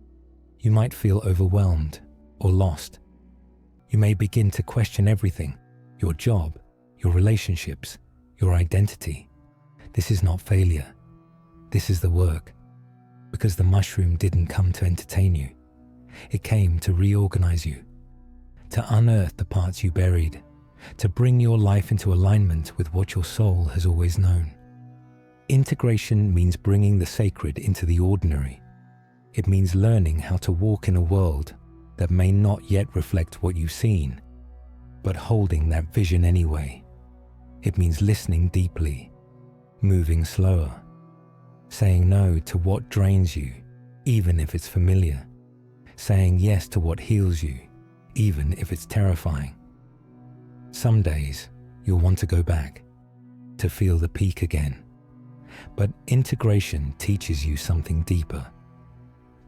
You might feel overwhelmed or lost. You may begin to question everything, your job, your relationships, your identity. This is not failure. This is the work. Because the mushroom didn't come to entertain you. It came to reorganize you, to unearth the parts you buried, to bring your life into alignment with what your soul has always known. Integration means bringing the sacred into the ordinary. It means learning how to walk in a world that may not yet reflect what you've seen, but holding that vision anyway. It means listening deeply, moving slower, saying no to what drains you, even if it's familiar, saying yes to what heals you, even if it's terrifying. Some days you'll want to go back, to feel the peak again. But integration teaches you something deeper.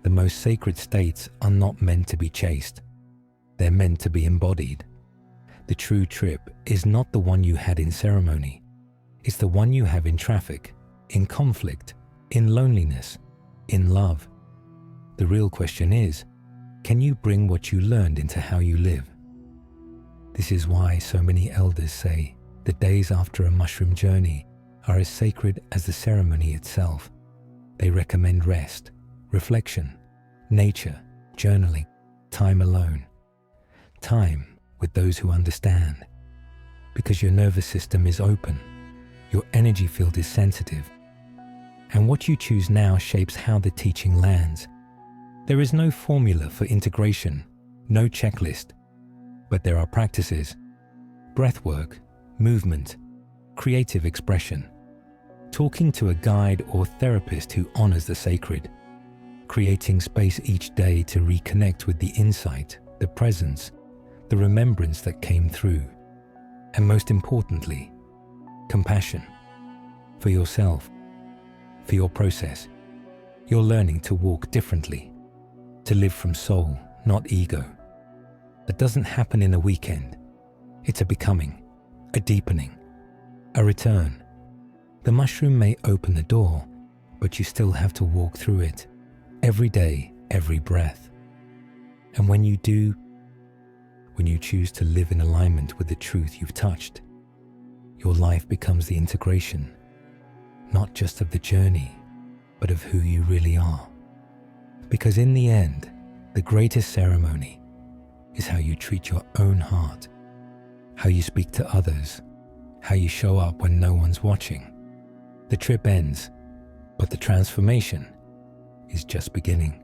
The most sacred states are not meant to be chased. They're meant to be embodied. The true trip is not the one you had in ceremony. It's the one you have in traffic, in conflict, in loneliness, in love. The real question is, can you bring what you learned into how you live? This is why so many elders say the days after a mushroom journey are as sacred as the ceremony itself. They recommend rest, reflection, nature, journaling, time alone, time with those who understand. Because your nervous system is open, your energy field is sensitive, and what you choose now shapes how the teaching lands. There is no formula for integration, no checklist, but there are practices, breathwork, movement, creative expression, talking to a guide or therapist who honors the sacred, creating space each day to reconnect with the insight, the presence, the remembrance that came through, and most importantly, compassion for yourself, for your process. You're learning to walk differently, to live from soul, not ego. That doesn't happen in a weekend. It's a becoming, a deepening, a return. The mushroom may open the door, but you still have to walk through it, every day, every breath. And when you do, when you choose to live in alignment with the truth you've touched, your life becomes the integration, not just of the journey, but of who you really are. Because in the end, the greatest ceremony is how you treat your own heart, how you speak to others, how you show up when no one's watching. The trip ends, but the transformation is just beginning.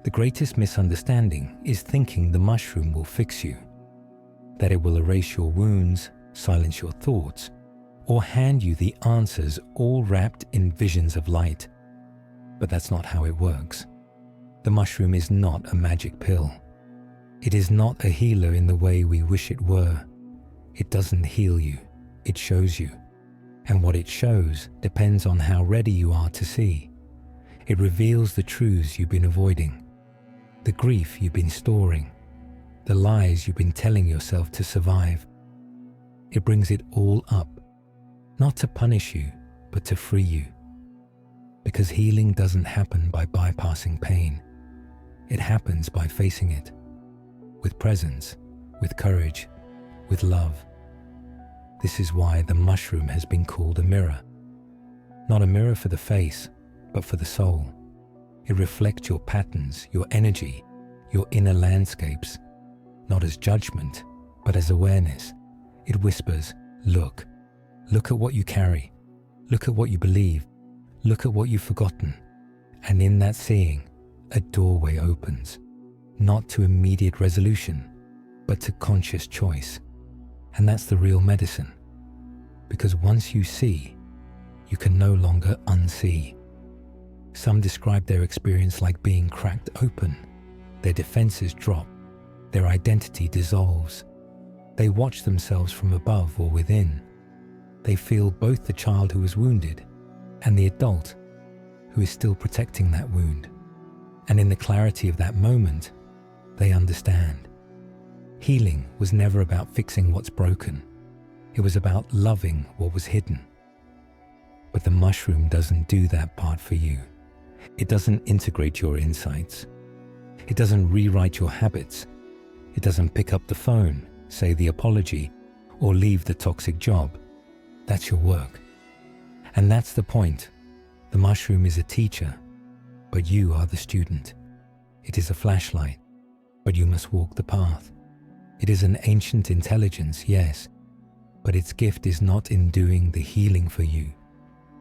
The greatest misunderstanding is thinking the mushroom will fix you, that it will erase your wounds, silence your thoughts, or hand you the answers all wrapped in visions of light. But that's not how it works. The mushroom is not a magic pill. It is not a healer in the way we wish it were. It doesn't heal you, it shows you. And what it shows depends on how ready you are to see. It reveals the truths you've been avoiding, the grief you've been storing, the lies you've been telling yourself to survive. It brings it all up, not to punish you, but to free you. Because healing doesn't happen by bypassing pain. It happens by facing it, with presence, with courage, with love. This is why the mushroom has been called a mirror. Not a mirror for the face, but for the soul. It reflects your patterns, your energy, your inner landscapes, not as judgment, but as awareness. It whispers, look at what you carry, look at what you believe, look at what you've forgotten. And in that seeing, a doorway opens, not to immediate resolution, but to conscious choice. And that's the real medicine. Because once you see, you can no longer unsee. Some describe their experience like being cracked open. Their defenses drop. Their identity dissolves. They watch themselves from above or within. They feel both the child who was wounded and the adult who is still protecting that wound. And in the clarity of that moment, they understand. Healing was never about fixing what's broken. It was about loving what was hidden. But the mushroom doesn't do that part for you. It doesn't integrate your insights. It doesn't rewrite your habits. It doesn't pick up the phone, say the apology, or leave the toxic job. That's your work. And that's the point. The mushroom is a teacher, but you are the student. It is a flashlight, but you must walk the path. It is an ancient intelligence, yes, but its gift is not in doing the healing for you.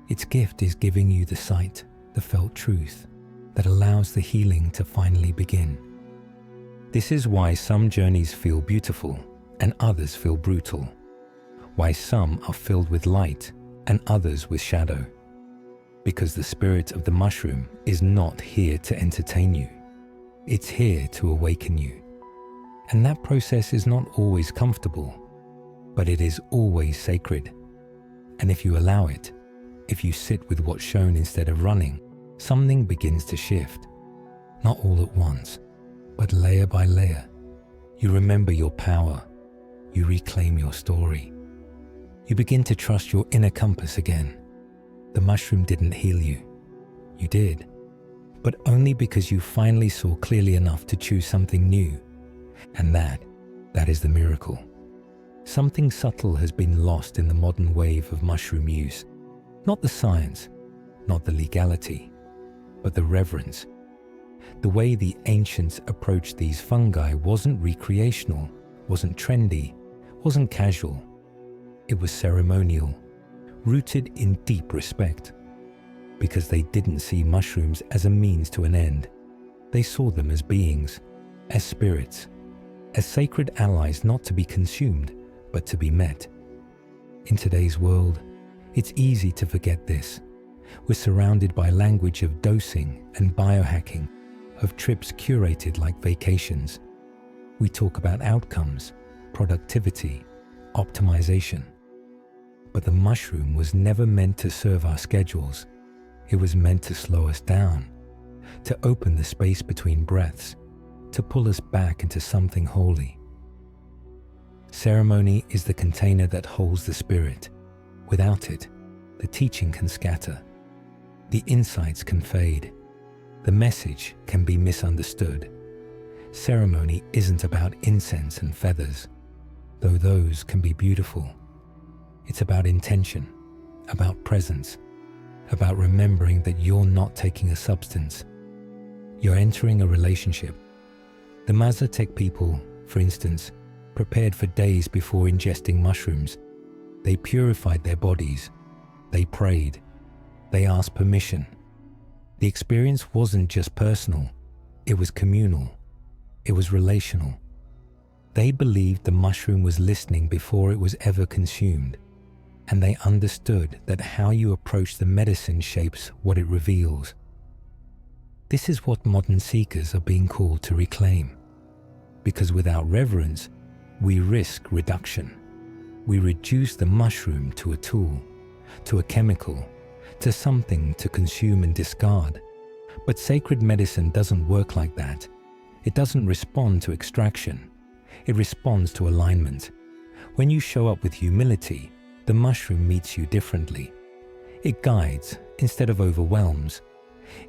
Its gift is giving you the sight, the felt truth, that allows the healing to finally begin. This is why some journeys feel beautiful and others feel brutal. Why some are filled with light and others with shadow. Because the spirit of the mushroom is not here to entertain you. It's here to awaken you. And that process is not always comfortable, but it is always sacred. And if you allow it, if you sit with what's shown instead of running, something begins to shift. Not all at once, but layer by layer. You remember your power. You reclaim your story. You begin to trust your inner compass again. The mushroom didn't heal you. You did. But only because you finally saw clearly enough to choose something new. And that is the miracle. Something subtle has been lost in the modern wave of mushroom use. Not the science, not the legality, but the reverence. The way the ancients approached these fungi wasn't recreational, wasn't trendy, wasn't casual. It was ceremonial, rooted in deep respect. Because they didn't see mushrooms as a means to an end. They saw them as beings, as spirits, as sacred allies not to be consumed, but to be met. In today's world, it's easy to forget this. We're surrounded by language of dosing and biohacking, of trips curated like vacations. We talk about outcomes, productivity, optimization. But the mushroom was never meant to serve our schedules. It was meant to slow us down, to open the space between breaths, to pull us back into something holy. Ceremony is the container that holds the spirit. Without it, the teaching can scatter. The insights can fade. The message can be misunderstood. Ceremony isn't about incense and feathers, though those can be beautiful. It's about intention, about presence, about remembering that you're not taking a substance. You're entering a relationship. The Mazatec people, for instance, prepared for days before ingesting mushrooms. They purified their bodies. They prayed. They asked permission. The experience wasn't just personal. It was communal. It was relational. They believed the mushroom was listening before it was ever consumed, and they understood that how you approach the medicine shapes what it reveals. This is what modern seekers are being called to reclaim, because without reverence, we risk reduction. We reduce the mushroom to a tool, to a chemical, to something to consume and discard. But sacred medicine doesn't work like that. It doesn't respond to extraction. It responds to alignment. When you show up with humility, the mushroom meets you differently. It guides instead of overwhelms.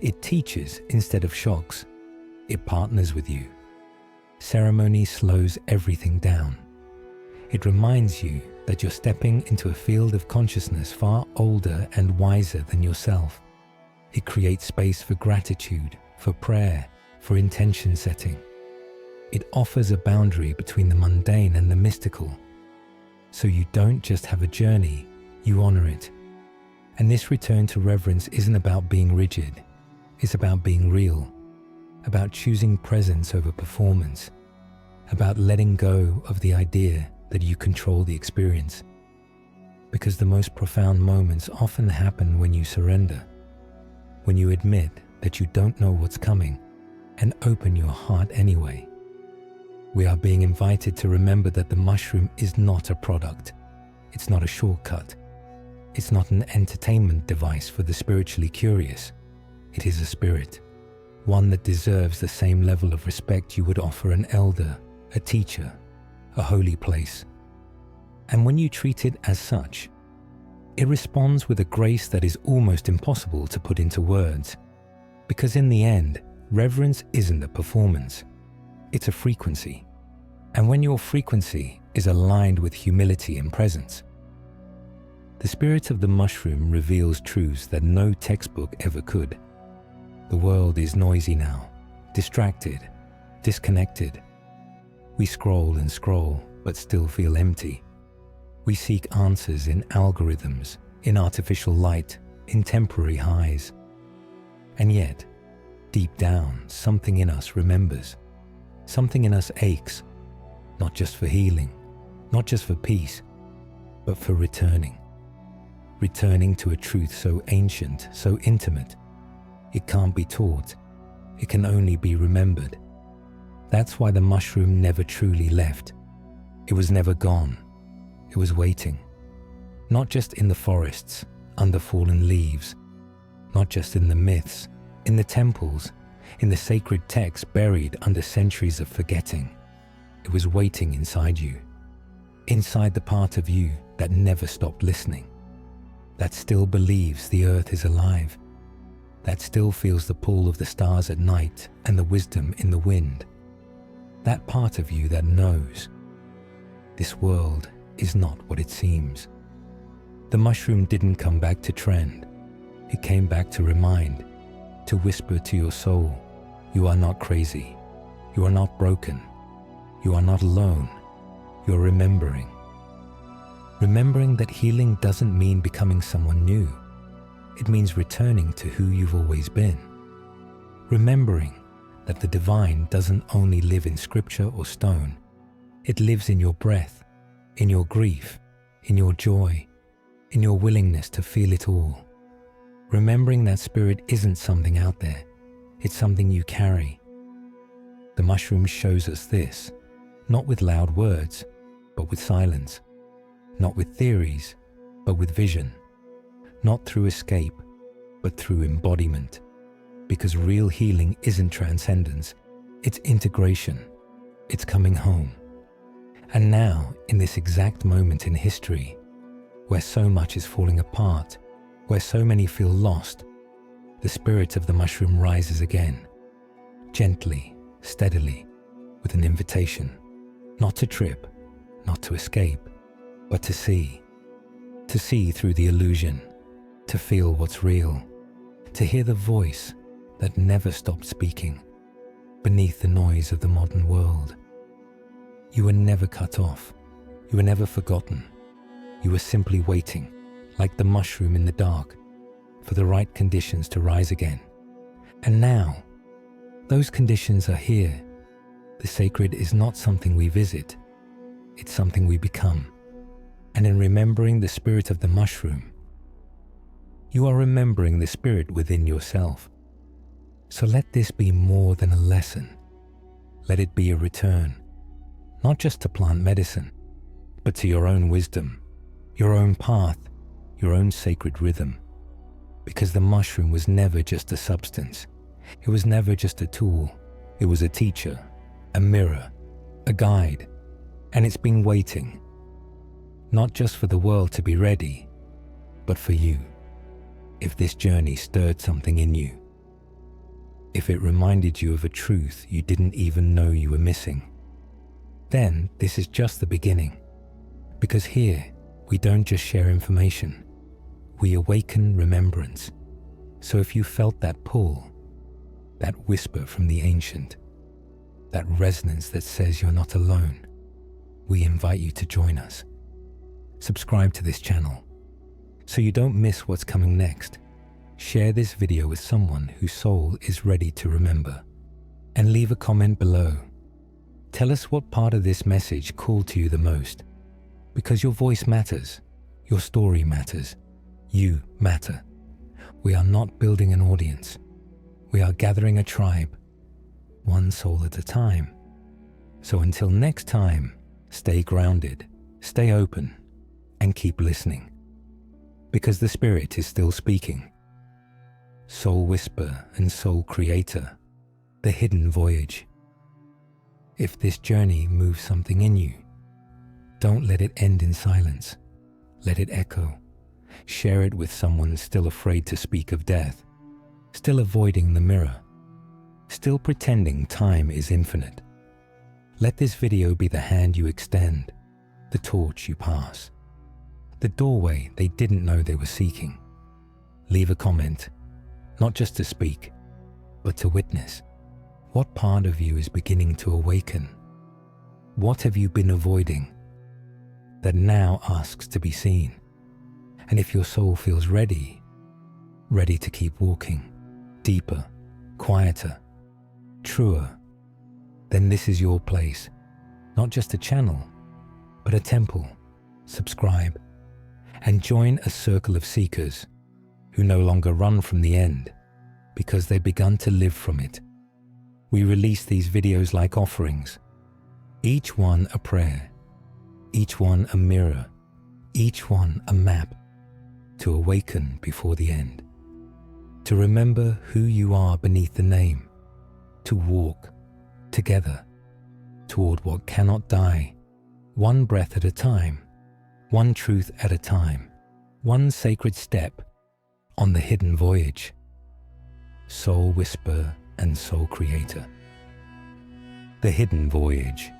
It teaches instead of shocks. It partners with you. Ceremony slows everything down. It reminds you that you're stepping into a field of consciousness far older and wiser than yourself. It creates space for gratitude, for prayer, for intention setting. It offers a boundary between the mundane and the mystical. So you don't just have a journey, you honor it. And this return to reverence isn't about being rigid. It's about being real, about choosing presence over performance, about letting go of the idea that you control the experience. Because the most profound moments often happen when you surrender, when you admit that you don't know what's coming and open your heart anyway. We are being invited to remember that the mushroom is not a product. It's not a shortcut. It's not an entertainment device for the spiritually curious. It is a spirit, one that deserves the same level of respect you would offer an elder, a teacher, a holy place. And when you treat it as such, it responds with a grace that is almost impossible to put into words. Because in the end, reverence isn't a performance. It's a frequency. And when your frequency is aligned with humility and presence, the spirit of the mushroom reveals truths that no textbook ever could. The world is noisy now, distracted, disconnected. We scroll and scroll, but still feel empty. We seek answers in algorithms, in artificial light, in temporary highs. And yet, deep down, something in us remembers. Something in us aches, not just for healing, not just for peace, but for returning. Returning to a truth so ancient, so intimate. It can't be taught. It can only be remembered. That's why the mushroom never truly left. It was never gone. It was waiting. Not just in the forests, under fallen leaves. Not just in the myths, in the temples, in the sacred texts buried under centuries of forgetting. It was waiting inside you. Inside the part of you that never stopped listening. That still believes the earth is alive. That still feels the pull of the stars at night and the wisdom in the wind. That part of you that knows this world is not what it seems. The mushroom didn't come back to trend. It came back to remind, to whisper to your soul, you are not crazy. You are not broken. You are not alone. You are remembering. Remembering that healing doesn't mean becoming someone new. It means returning to who you've always been. Remembering that the divine doesn't only live in scripture or stone. It lives in your breath, in your grief, in your joy, in your willingness to feel it all. Remembering that spirit isn't something out there. It's something you carry. The mushroom shows us this, not with loud words, but with silence. Not with theories, but with vision. Not through escape, but through embodiment. Because real healing isn't transcendence, it's integration. It's coming home. And now, in this exact moment in history, where so much is falling apart, where so many feel lost, the spirit of the mushroom rises again, gently, steadily, with an invitation, not to trip, not to escape, but to see. to see through the illusion, to feel what's real, to hear the voice that never stopped speaking beneath the noise of the modern world. You were never cut off. You were never forgotten. You were simply waiting, like the mushroom in the dark, for the right conditions to rise again. And now, those conditions are here. The sacred is not something we visit. It's something we become. And in remembering the spirit of the mushroom, you are remembering the spirit within yourself. So let this be more than a lesson. Let it be a return, not just to plant medicine, but to your own wisdom, your own path, your own sacred rhythm. Because the mushroom was never just a substance. It was never just a tool. It was a teacher, a mirror, a guide. And it's been waiting, not just for the world to be ready, but for you. If this journey stirred something in you, if it reminded you of a truth you didn't even know you were missing, then this is just the beginning. Because here, we don't just share information, we awaken remembrance. So if you felt that pull, that whisper from the ancient, that resonance that says you're not alone, we invite you to join us. Subscribe to this channel so you don't miss what's coming next. Share this video with someone whose soul is ready to remember. And leave a comment below. Tell us what part of this message called to you the most. Because your voice matters, your story matters, you matter. We are not building an audience. We are gathering a tribe, one soul at a time. So until next time, stay grounded, stay open, and keep listening. Because the spirit is still speaking. Soul whisper and soul creator, the hidden voyage. If this journey moves something in you, don't let it end in silence. Let it echo. Share it with someone still afraid to speak of death, still avoiding the mirror, still pretending time is infinite. Let this video be the hand you extend, the torch you pass, the doorway they didn't know they were seeking. Leave a comment, not just to speak, but to witness. What part of you is beginning to awaken? What have you been avoiding that now asks to be seen? And if your soul feels ready to keep walking, deeper, quieter, truer, then this is your place. Not just a channel, but a temple. Subscribe and join a circle of seekers who no longer run from the end because they've begun to live from it. We release these videos like offerings, each one a prayer, each one a mirror, each one a map to awaken before the end, to remember who you are beneath the name, to walk together toward what cannot die, one breath at a time, one truth at a time, one sacred step on the hidden voyage. Soul whisper and soul creator. The hidden voyage.